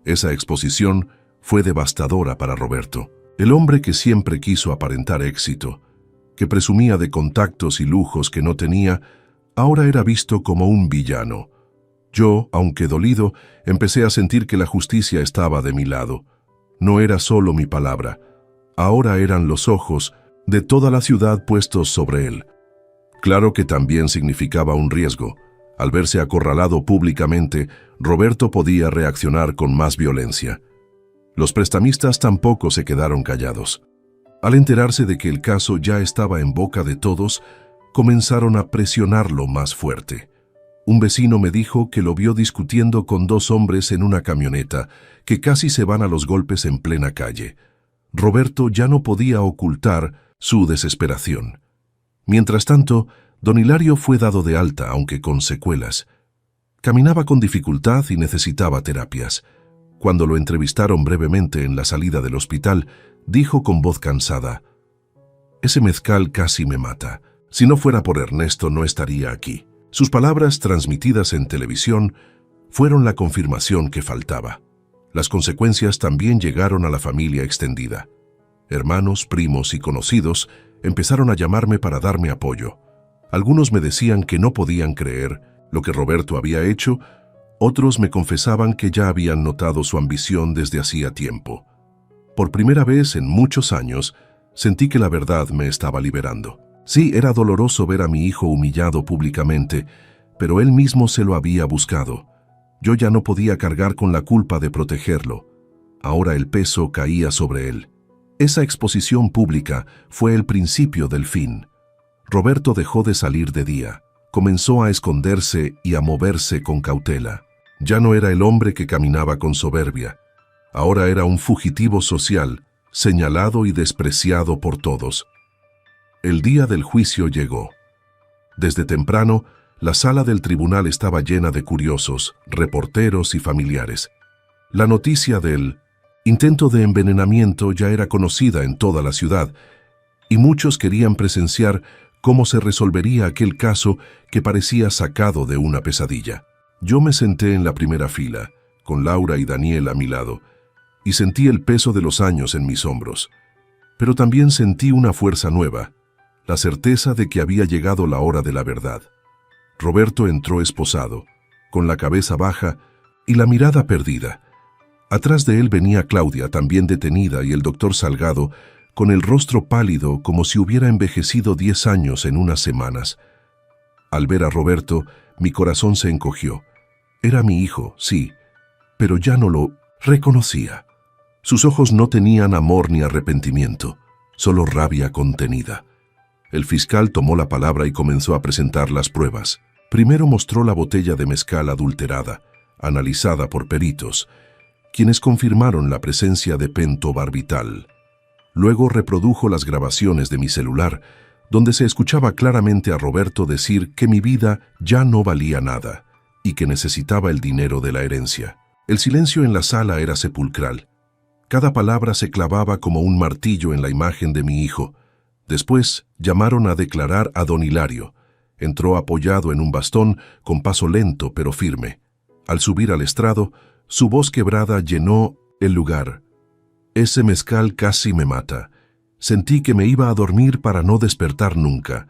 Speaker 1: Esa exposición fue devastadora para Roberto, el hombre que siempre quiso aparentar éxito, que presumía de contactos y lujos que no tenía, ahora era visto como un villano. Yo, aunque dolido, empecé a sentir que la justicia estaba de mi lado. No era solo mi palabra, ahora eran los ojos de toda la ciudad puestos sobre él. Claro que también significaba un riesgo. Al verse acorralado públicamente, Roberto podía reaccionar con más violencia. Los prestamistas tampoco se quedaron callados. Al enterarse de que el caso ya estaba en boca de todos, comenzaron a presionarlo más fuerte. Un vecino me dijo que lo vio discutiendo con dos hombres en una camioneta, que casi se van a los golpes en plena calle. Roberto ya no podía ocultar su desesperación. Mientras tanto, don Hilario fue dado de alta, aunque con secuelas. Caminaba con dificultad y necesitaba terapias. Cuando lo entrevistaron brevemente en la salida del hospital, dijo con voz cansada: «Ese mezcal casi me mata. Si no fuera por Ernesto, no estaría aquí». Sus palabras, transmitidas en televisión, fueron la confirmación que faltaba. Las consecuencias también llegaron a la familia extendida. Hermanos, primos y conocidos empezaron a llamarme para darme apoyo. Algunos me decían que no podían creer lo que Roberto había hecho, otros me confesaban que ya habían notado su ambición desde hacía tiempo. Por primera vez en muchos años, sentí que la verdad me estaba liberando. Sí, era doloroso ver a mi hijo humillado públicamente, pero él mismo se lo había buscado. Yo ya no podía cargar con la culpa de protegerlo. Ahora el peso caía sobre él. Esa exposición pública fue el principio del fin. Roberto dejó de salir de día. Comenzó a esconderse y a moverse con cautela. Ya no era el hombre que caminaba con soberbia. Ahora era un fugitivo social, señalado y despreciado por todos. El día del juicio llegó. Desde temprano, la sala del tribunal estaba llena de curiosos, reporteros y familiares. La noticia del intento de envenenamiento ya era conocida en toda la ciudad, y muchos querían presenciar cómo se resolvería aquel caso que parecía sacado de una pesadilla. Yo me senté en la primera fila, con Laura y Daniel a mi lado, y sentí el peso de los años en mis hombros. Pero también sentí una fuerza nueva, la certeza de que había llegado la hora de la verdad. Roberto entró esposado, con la cabeza baja y la mirada perdida. Atrás de él venía Claudia, también detenida, y el doctor Salgado, con el rostro pálido como si hubiera envejecido 10 años en unas semanas. Al ver a Roberto, mi corazón se encogió. Era mi hijo, sí, pero ya no lo reconocía. Sus ojos no tenían amor ni arrepentimiento, solo rabia contenida. El fiscal tomó la palabra y comenzó a presentar las pruebas. Primero mostró la botella de mezcal adulterada, analizada por peritos, quienes confirmaron la presencia de pentobarbital. Luego reprodujo las grabaciones de mi celular, donde se escuchaba claramente a Roberto decir que mi vida ya no valía nada y que necesitaba el dinero de la herencia. El silencio en la sala era sepulcral. Cada palabra se clavaba como un martillo en la imagen de mi hijo. Después llamaron a declarar a don Hilario. Entró apoyado en un bastón, con paso lento pero firme. Al subir al estrado, su voz quebrada llenó el lugar. «Ese mezcal casi me mata. Sentí que me iba a dormir para no despertar nunca.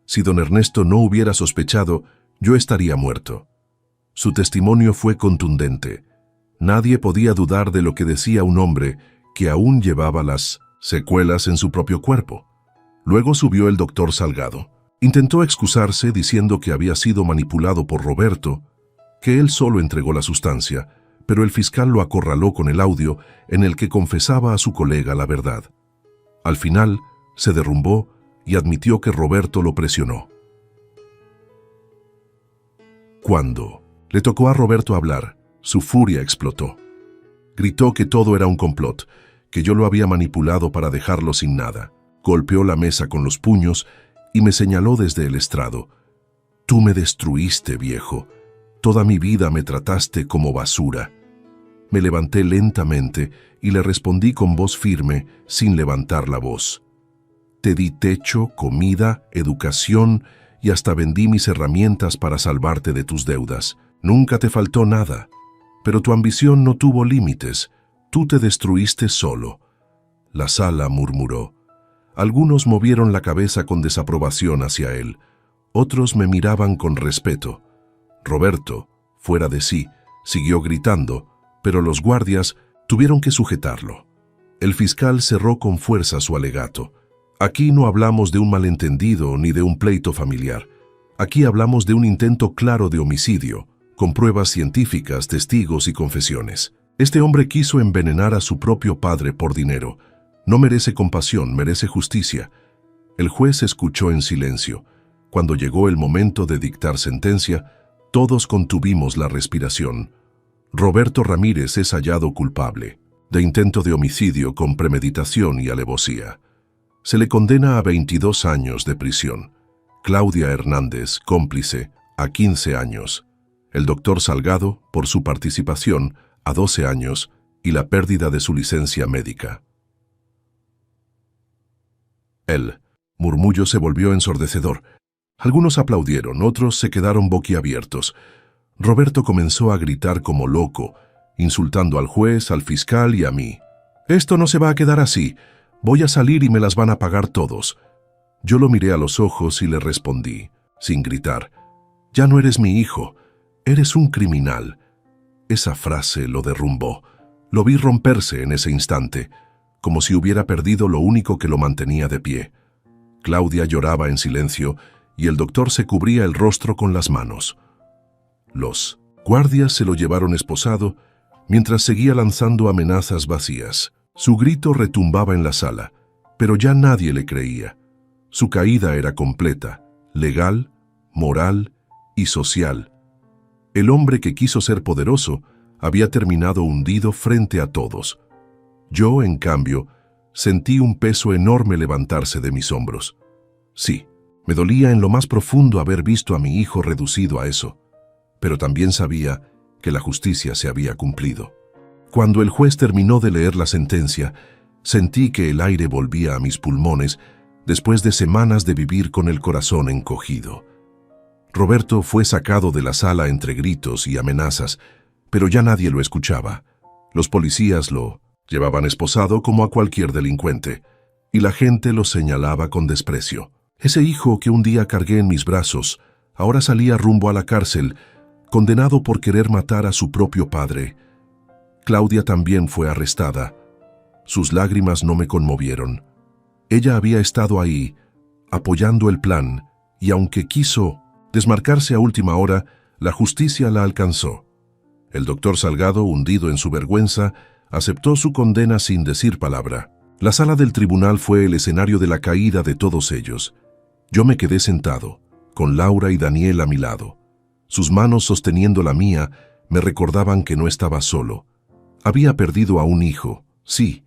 Speaker 1: Si don Ernesto no hubiera sospechado, yo estaría muerto». Su testimonio fue contundente. Nadie podía dudar de lo que decía un hombre que aún llevaba las secuelas en su propio cuerpo. Luego subió el doctor Salgado. Intentó excusarse diciendo que había sido manipulado por Roberto, que él solo entregó la sustancia, pero el fiscal lo acorraló con el audio en el que confesaba a su colega la verdad. Al final, se derrumbó y admitió que Roberto lo presionó. Cuando le tocó a Roberto hablar, su furia explotó. Gritó que todo era un complot, que yo lo había manipulado para dejarlo sin nada. Golpeó la mesa con los puños y me señaló desde el estrado. «Tú me destruiste, viejo. Toda mi vida me trataste como basura». Me levanté lentamente y le respondí con voz firme, sin levantar la voz. «Te di techo, comida, educación y hasta vendí mis herramientas para salvarte de tus deudas. Nunca te faltó nada. Pero tu ambición no tuvo límites. Tú te destruiste solo». La sala murmuró. Algunos movieron la cabeza con desaprobación hacia él. Otros me miraban con respeto. Roberto, fuera de sí, siguió gritando, pero los guardias tuvieron que sujetarlo. El fiscal cerró con fuerza su alegato. «Aquí no hablamos de un malentendido ni de un pleito familiar. Aquí hablamos de un intento claro de homicidio, con pruebas científicas, testigos y confesiones. Este hombre quiso envenenar a su propio padre por dinero. No merece compasión, merece justicia. El juez escuchó en silencio. Cuando llegó el momento de dictar sentencia, todos contuvimos la respiración. Roberto Ramírez es hallado culpable de intento de homicidio con premeditación y alevosía. Se le condena a 22 años de prisión. Claudia Hernández, cómplice, a 15 años. El doctor Salgado, por su participación, a 12 años y la pérdida de su licencia médica. El murmullo se volvió ensordecedor. Algunos aplaudieron, otros se quedaron boquiabiertos. Roberto comenzó a gritar como loco, insultando al juez, al fiscal y a mí. «Esto no se va a quedar así. Voy a salir y me las van a pagar todos». Yo lo miré a los ojos y le respondí, sin gritar, «Ya no eres mi hijo, eres un criminal». Esa frase lo derrumbó. Lo vi romperse en ese instante, como si hubiera perdido lo único que lo mantenía de pie. Claudia lloraba en silencio y el doctor se cubría el rostro con las manos. Los guardias se lo llevaron esposado mientras seguía lanzando amenazas vacías. Su grito retumbaba en la sala, pero ya nadie le creía. Su caída era completa, legal, moral y social. El hombre que quiso ser poderoso había terminado hundido frente a todos. Yo, en cambio, sentí un peso enorme levantarse de mis hombros. Sí, me dolía en lo más profundo haber visto a mi hijo reducido a eso, pero también sabía que la justicia se había cumplido. Cuando el juez terminó de leer la sentencia, sentí que el aire volvía a mis pulmones después de semanas de vivir con el corazón encogido. Roberto fue sacado de la sala entre gritos y amenazas, pero ya nadie lo escuchaba. Los policías lo llevaban esposado como a cualquier delincuente, y la gente lo señalaba con desprecio. Ese hijo que un día cargué en mis brazos, ahora salía rumbo a la cárcel, condenado por querer matar a su propio padre. Claudia también fue arrestada. Sus lágrimas no me conmovieron. Ella había estado ahí, apoyando el plan, y aunque quiso desmarcarse a última hora, la justicia la alcanzó. El doctor Salgado, hundido en su vergüenza, aceptó su condena sin decir palabra. La sala del tribunal fue el escenario de la caída de todos ellos. Yo me quedé sentado, con Laura y Daniel a mi lado. Sus manos sosteniendo la mía me recordaban que no estaba solo. Había perdido a un hijo, sí,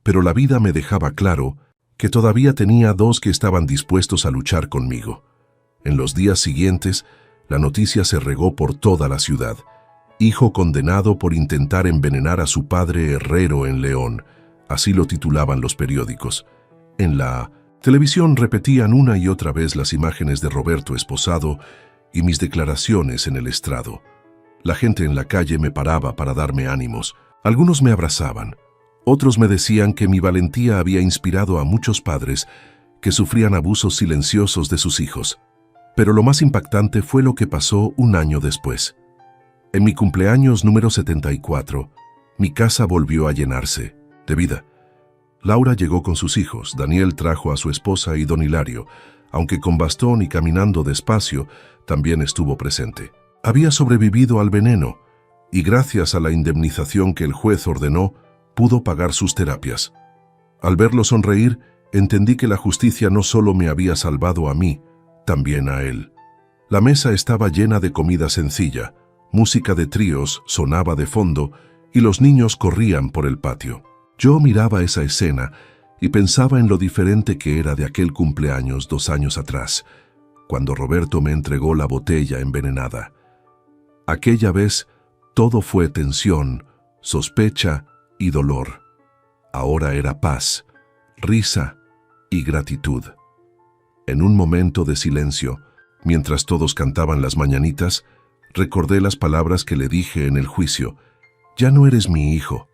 Speaker 1: pero la vida me dejaba claro que todavía tenía dos que estaban dispuestos a luchar conmigo. En los días siguientes, la noticia se regó por toda la ciudad. Hijo condenado por intentar envenenar a su padre herrero en León, así lo titulaban los periódicos. En la televisión repetían una y otra vez las imágenes de Roberto esposado y mis declaraciones en el estrado. La gente en la calle me paraba para darme ánimos. Algunos me abrazaban. Otros me decían que mi valentía había inspirado a muchos padres que sufrían abusos silenciosos de sus hijos. Pero lo más impactante fue lo que pasó un año después. En mi cumpleaños número 74, mi casa volvió a llenarse de vida. Laura llegó con sus hijos, Daniel trajo a su esposa y don Hilario, aunque con bastón y caminando despacio, también estuvo presente. Había sobrevivido al veneno y gracias a la indemnización que el juez ordenó, pudo pagar sus terapias. Al verlo sonreír, entendí que la justicia no solo me había salvado a mí, también a él. La mesa estaba llena de comida sencilla, música de tríos sonaba de fondo y los niños corrían por el patio. Yo miraba esa escena y pensaba en lo diferente que era de aquel cumpleaños 2 años atrás, cuando Roberto me entregó la botella envenenada. Aquella vez todo fue tensión, sospecha y dolor. Ahora era paz, risa y gratitud. En un momento de silencio, mientras todos cantaban las mañanitas, recordé las palabras que le dije en el juicio. Ya no eres mi hijo,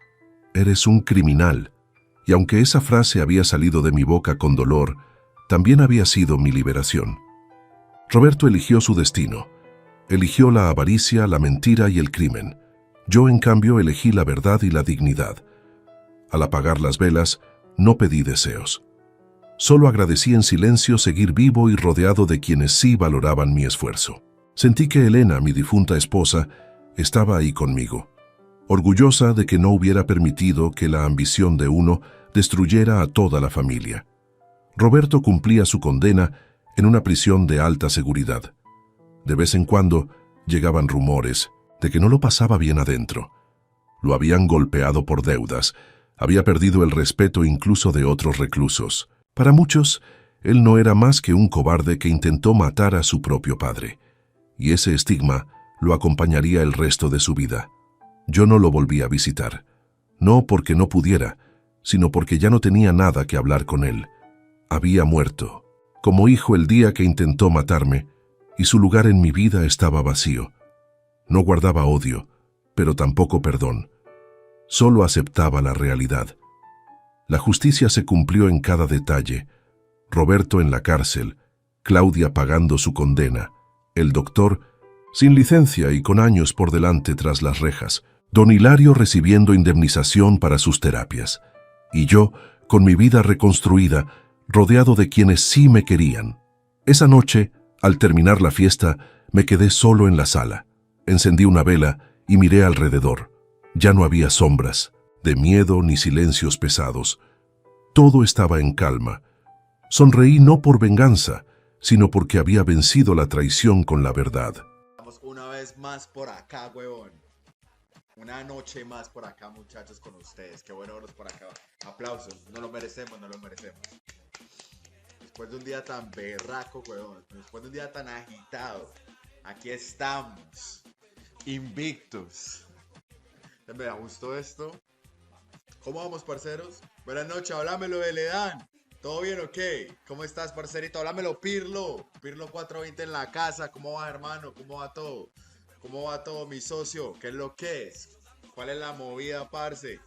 Speaker 1: eres un criminal. Y aunque esa frase había salido de mi boca con dolor, también había sido mi liberación. Roberto eligió su destino. Eligió la avaricia, la mentira y el crimen. Yo, en cambio, elegí la verdad y la dignidad. Al apagar las velas, no pedí deseos. Solo agradecí en silencio seguir vivo y rodeado de quienes sí valoraban mi esfuerzo. Sentí que Elena, mi difunta esposa, estaba ahí conmigo, orgullosa de que no hubiera permitido que la ambición de uno destruyera a toda la familia. Roberto cumplía su condena en una prisión de alta seguridad. De vez en cuando llegaban rumores de que no lo pasaba bien adentro. Lo habían golpeado por deudas, había perdido el respeto incluso de otros reclusos. Para muchos, él no era más que un cobarde que intentó matar a su propio padre, y ese estigma lo acompañaría el resto de su vida. Yo no lo volví a visitar, no porque no pudiera, sino porque ya no tenía nada que hablar con él. Había muerto, como hijo el día que intentó matarme, y su lugar en mi vida estaba vacío. No guardaba odio, pero tampoco perdón. Solo aceptaba la realidad. La justicia se cumplió en cada detalle. Roberto en la cárcel, Claudia pagando su condena, el doctor sin licencia y con años por delante tras las rejas, don Hilario recibiendo indemnización para sus terapias, y yo, con mi vida reconstruida, rodeado de quienes sí me querían. Esa noche, al terminar la fiesta, me quedé solo en la sala. Encendí una vela y miré alrededor. Ya no había sombras, de miedo ni silencios pesados. Todo estaba en calma. Sonreí no por venganza, sino porque había vencido la traición con la verdad.
Speaker 2: Estamos una vez más por acá, huevón. Una noche más por acá, muchachos, con ustedes. Qué bueno verlos por acá. Aplausos. No lo merecemos, no lo merecemos. Después de un día tan berraco, huevón. Después de un día tan agitado. Aquí estamos. Invictos. Me gustó esto. ¿Cómo vamos, parceros? Buenas noches, háblamelo de Ledán. ¿Todo bien o qué? ¿Cómo estás, parcerito? Háblamelo, Pirlo. Pirlo 420 en la casa. ¿Cómo va, hermano? ¿Cómo va todo? ¿Cómo va todo, mi socio? ¿Qué es lo que es? ¿Cuál es la movida, parce?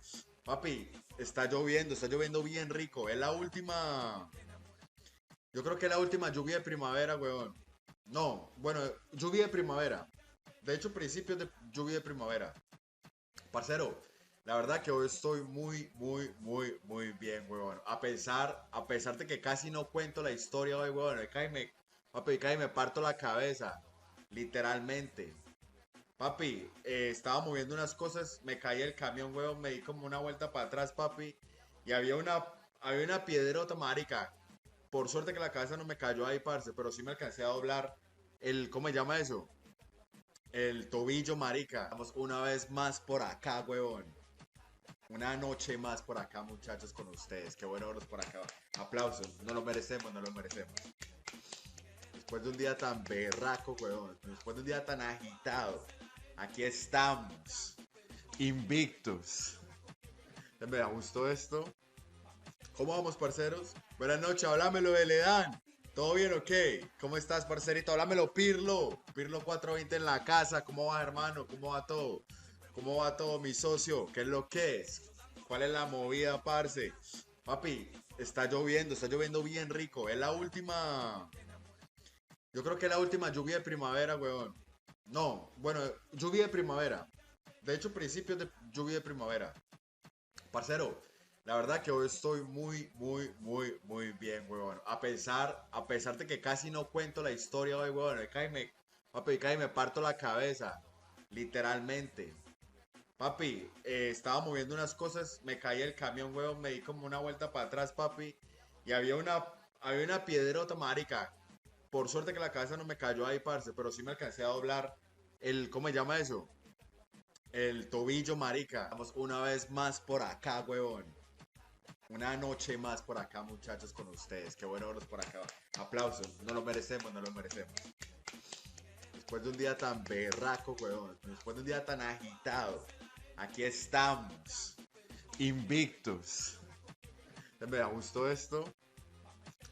Speaker 2: Papi, está lloviendo bien rico. Es la última... Yo creo que es la última lluvia de primavera, weón. No, bueno, lluvia de primavera. De hecho, principios de lluvia de primavera. Parcero, la verdad que hoy estoy muy bien, weón. A pesar de que casi no cuento la historia hoy, weón. Papi, cae me parto la cabeza. Literalmente. Papi, estaba moviendo unas cosas, me caí el camión, weón, me di como una vuelta para atrás, papi. Y había una piedrota, marica. Por suerte que la cabeza no me cayó ahí, parce, pero sí me alcancé a doblar ¿cómo se llama eso? El tobillo, marica. Estamos una vez más por acá, huevón. Una noche más por acá, muchachos, con ustedes. Qué bueno verlos por acá. Aplausos. No lo merecemos, no lo merecemos. Después de un día tan berraco, huevón. Después de un día tan agitado. Aquí estamos. Invictos. Me gustó esto. ¿Cómo vamos, parceros? Buenas noches, háblamelo de Ledán. ¿Todo bien o qué? ¿Cómo estás, parcerito? Háblamelo, Pirlo. Pirlo 420 en la casa. ¿Cómo va, hermano? ¿Cómo va todo? ¿Cómo va todo, mi socio? ¿Qué es lo que es? ¿Cuál es la movida, parce? Papi, está lloviendo bien rico. Es la última... Yo creo que es la última lluvia de primavera, weón. No, bueno, lluvia de primavera. De hecho, principios de lluvia de primavera. Parcero, la verdad que hoy estoy muy bien, weón. A pesar de que casi no cuento la historia hoy, weón. Papi, cae me parto la cabeza. Literalmente. Papi, estaba moviendo unas cosas, me caí el camión, weón, me di como una vuelta para atrás, papi. Y había una piedrota, marica. Por suerte que la cabeza no me cayó ahí, parce, pero sí me alcancé a doblar ¿cómo se llama eso? El tobillo, marica. Estamos una vez más por acá, huevón. Una noche más por acá, muchachos, con ustedes. Qué bueno verlos por acá. Aplausos. No lo merecemos, no lo merecemos. Después de un día tan berraco, huevón. Después de un día tan agitado. Aquí estamos. Invictos. Me gustó esto.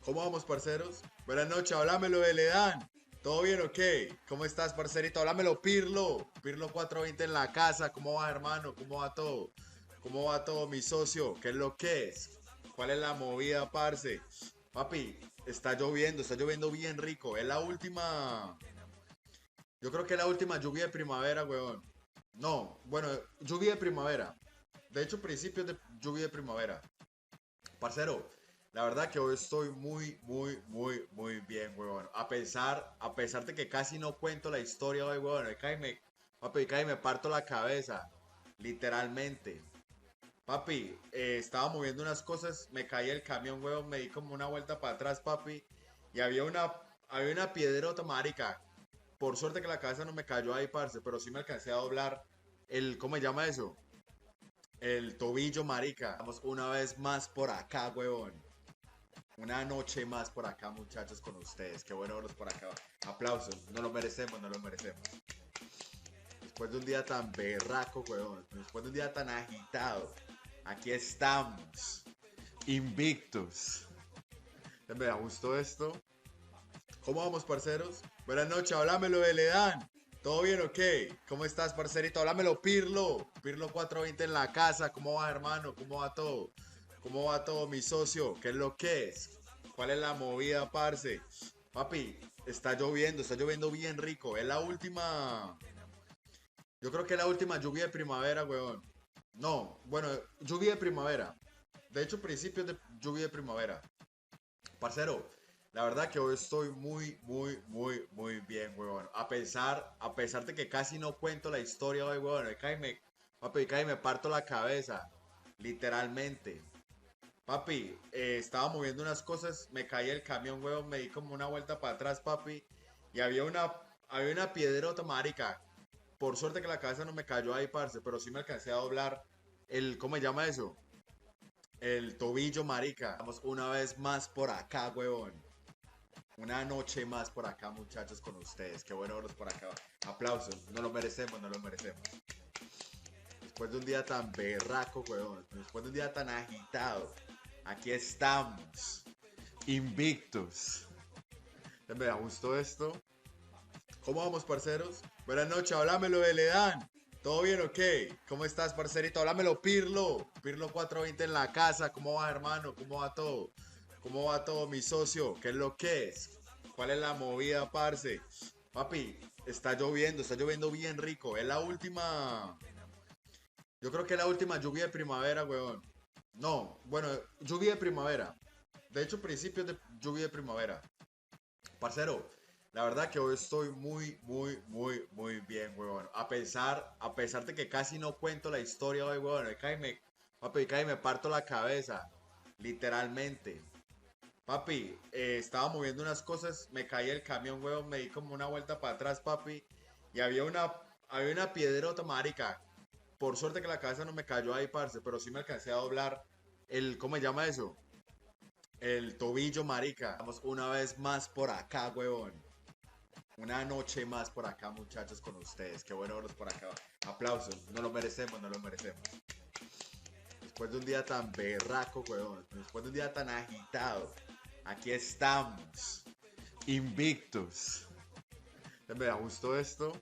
Speaker 2: ¿Cómo vamos, parceros? Buenas noches, háblamelo de Ledán. ¿Todo bien o qué? ¿Cómo estás, parcerito? Háblamelo, Pirlo. Pirlo 420 en la casa. ¿Cómo va, hermano? ¿Cómo va todo? ¿Cómo va todo, mi socio? ¿Qué es lo que es? ¿Cuál es la movida, parce? Papi, está lloviendo bien rico. Es la última... Yo creo que es la última lluvia de primavera, weón. No, bueno, lluvia de primavera. De hecho, principios de lluvia de primavera. Parcero, la verdad que hoy estoy muy bien, weón. A pesar de que casi no cuento la historia hoy, weón. Papi, cae me parto la cabeza. Literalmente. Papi, estaba moviendo unas cosas, me caí el camión, huevón, me di como una vuelta para atrás, papi, y había una piedrota, marica. Por suerte que la cabeza no me cayó ahí, parce, pero sí me alcancé a doblar ¿cómo se llama eso? El tobillo, marica. Vamos una vez más por acá, huevón. Una noche más por acá, muchachos, con ustedes. Qué bueno verlos por acá. Aplausos, no lo merecemos, no lo merecemos. Después de un día tan berraco, huevón. Después de un día tan agitado. Aquí estamos. Invictos. Me gustó esto. ¿Cómo vamos, parceros? Buenas noches, háblamelo de Ledán. ¿Todo bien o qué? ¿Cómo estás, parcerito? Háblamelo, Pirlo. Pirlo 420 en la casa. ¿Cómo va, hermano? ¿Cómo va todo? ¿Cómo va todo, mi socio? ¿Qué es lo que es? ¿Cuál es la movida, parce? Papi, está lloviendo bien rico. Es la última. Yo creo que es la última lluvia de primavera, weón. No, bueno, lluvia de primavera. De hecho, principios de lluvia de primavera. Parcero, la verdad que hoy estoy muy, muy, muy, muy bien, weón. A pesar de que casi no cuento la historia hoy, weón. Papi, cae me parto la cabeza. Literalmente. Papi, estaba moviendo unas cosas, me caí el camión, weón, me di como una vuelta para atrás, papi. Y había una piedrota, marica. Por suerte que la cabeza no me cayó ahí, parce, pero sí me alcancé a doblar ¿cómo se llama eso? El tobillo, marica. Vamos una vez más por acá, huevón. Una noche más por acá, muchachos, con ustedes. Qué bueno verlos por acá. Aplausos. No lo merecemos, no lo merecemos. Después de un día tan berraco, huevón. Después de un día tan agitado. Aquí estamos. Invictos. Me gustó esto. ¿Cómo vamos, parceros? Buenas noches, háblamelo de Ledán. ¿Todo bien o qué? ¿Cómo estás, parcerito? Háblamelo, Pirlo. Pirlo 420 en la casa. ¿Cómo va, hermano? ¿Cómo va todo? ¿Cómo va todo, mi socio? ¿Qué es lo que es? ¿Cuál es la movida, parce? Papi, está lloviendo bien rico. Es la última. Yo creo que es la última lluvia de primavera, weón. No, bueno, lluvia de primavera. De hecho, principios de lluvia de primavera. Parcero, la verdad que hoy estoy muy, muy, muy, muy bien, weón. A pesar de que casi no cuento la historia hoy, weón. Papi, cae me parto la cabeza. Literalmente. Papi, estaba moviendo unas cosas, me caí el camión, weón, me di como una vuelta para atrás, papi. Y había una piedrota, marica. Por suerte que la cabeza no me cayó ahí, parce, pero sí me alcancé a doblar ¿cómo se llama eso? El tobillo, marica. Vamos una vez más por acá, huevón. Una noche más por acá, muchachos, con ustedes. Qué bueno verlos por acá. Aplausos. No lo merecemos, no lo merecemos. Después de un día tan berraco, huevón. Después de un día tan agitado. Aquí estamos. Invictos. Me gustó esto.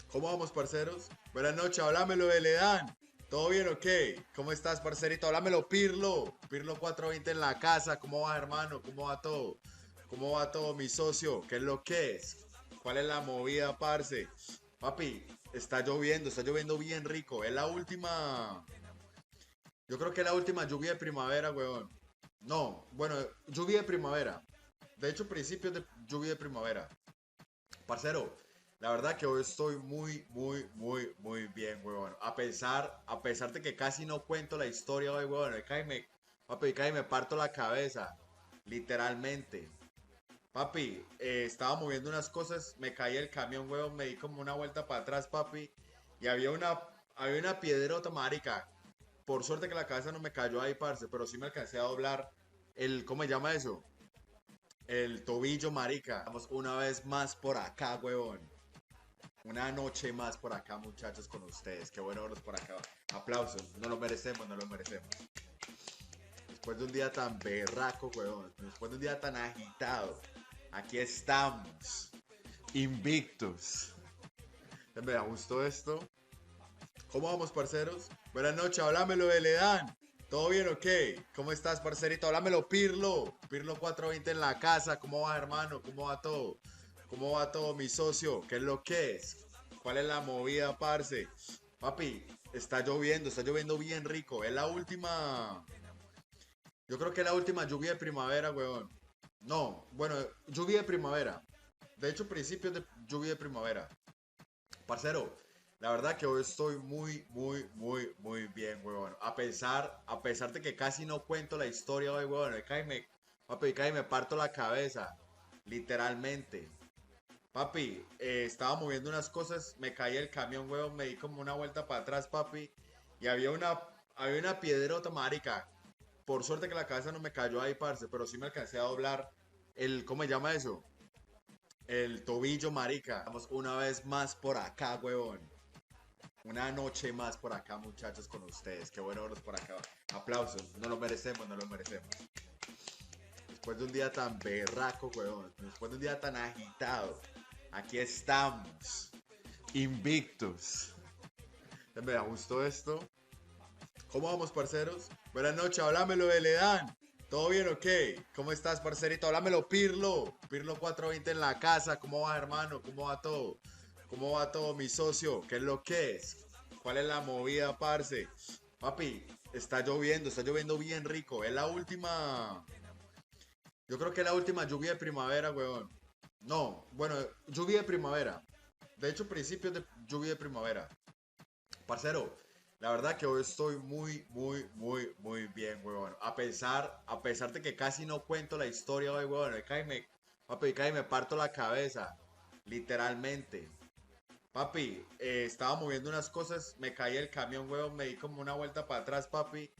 Speaker 2: ¿Cómo vamos, parceros? Buenas noches, háblamelo de Ledán. ¿Todo bien o qué? ¿Cómo estás, parcerito? Háblamelo, Pirlo. Pirlo 420 en la casa. ¿Cómo va, hermano? ¿Cómo va todo? ¿Cómo va todo, mi socio? ¿Qué es lo que es? ¿Cuál es la movida, parce? Papi, está lloviendo bien rico. Es la última. Yo creo que es la última lluvia de primavera, weón. No, bueno, lluvia de primavera. De hecho, principios de lluvia de primavera. Parcero, la verdad que hoy estoy muy, muy, muy, muy bien, weón. A pesar de que casi no cuento la historia hoy, weón. Papi, cae me parto la cabeza. Literalmente. Papi, estaba moviendo unas cosas, me caí el camión, weón, me di como una vuelta para atrás, papi. Y había una piedrota, marica. Por suerte que la cabeza no me cayó ahí, parce, pero sí me alcancé a doblar ¿cómo se llama eso? El tobillo, marica. Vamos una vez más por acá, huevón. Una noche más por acá, muchachos, con ustedes. Qué bueno verlos por acá. Aplausos. No lo merecemos, no lo merecemos. Después de un día tan berraco, huevón. Después de un día tan agitado. Aquí estamos. Invictos. Me gustó esto. ¿Cómo vamos, parceros? Buenas noches, háblamelo de Ledán. ¿Todo bien o qué? ¿Cómo estás, parcerito? Háblamelo, Pirlo. Pirlo 420 en la casa. ¿Cómo va, hermano? ¿Cómo va todo? ¿Cómo va todo, mi socio? ¿Qué es lo que es? ¿Cuál es la movida, parce? Papi, está lloviendo bien rico. Es la última. Yo creo que es la última lluvia de primavera, weón. No, bueno, lluvia de primavera. De hecho, principios de lluvia de primavera. Parcero, La verdad que hoy estoy muy bien, huevón. A pesar de que casi no cuento la historia hoy, huevón. Papi, casi me parto la cabeza. Literalmente. Papi, estaba moviendo unas cosas, me caí el camión, huevón, me di como una vuelta para atrás, papi. Y había una piedrota, marica. Por suerte que la cabeza no me cayó ahí, parce, pero sí me alcancé a doblar ¿cómo se llama eso? El tobillo, marica. Estamos una vez más por acá, huevón. Una noche más por acá, muchachos, con ustedes. Qué bueno verlos por acá. Aplausos. No lo merecemos, no lo merecemos. Después de un día tan berraco, huevón. Después de un día tan agitado. Aquí estamos. Invictus. Me ajustó esto. ¿Cómo vamos, parceros? Buenas noches, háblamelo de Ledan. ¿Todo bien o qué? ¿Cómo estás, parcerito? Háblamelo, Pirlo. Pirlo 420 en la casa. ¿Cómo va, hermano? ¿Cómo va todo? ¿Cómo va todo, mi socio? ¿Qué es lo que es? ¿Cuál es la movida, parce? Papi, está lloviendo bien rico. Es la última. Yo creo que es la última lluvia de primavera, weón. No, bueno, lluvia de primavera. De hecho, principios de lluvia de primavera. Parcero, la verdad que hoy estoy muy bien, weón. A pesar de que casi no cuento la historia hoy, weón. Papi, casi me parto la cabeza. Literalmente. Papi, estaba moviendo unas cosas, me caí el camión, weón, me di como una vuelta para atrás, papi.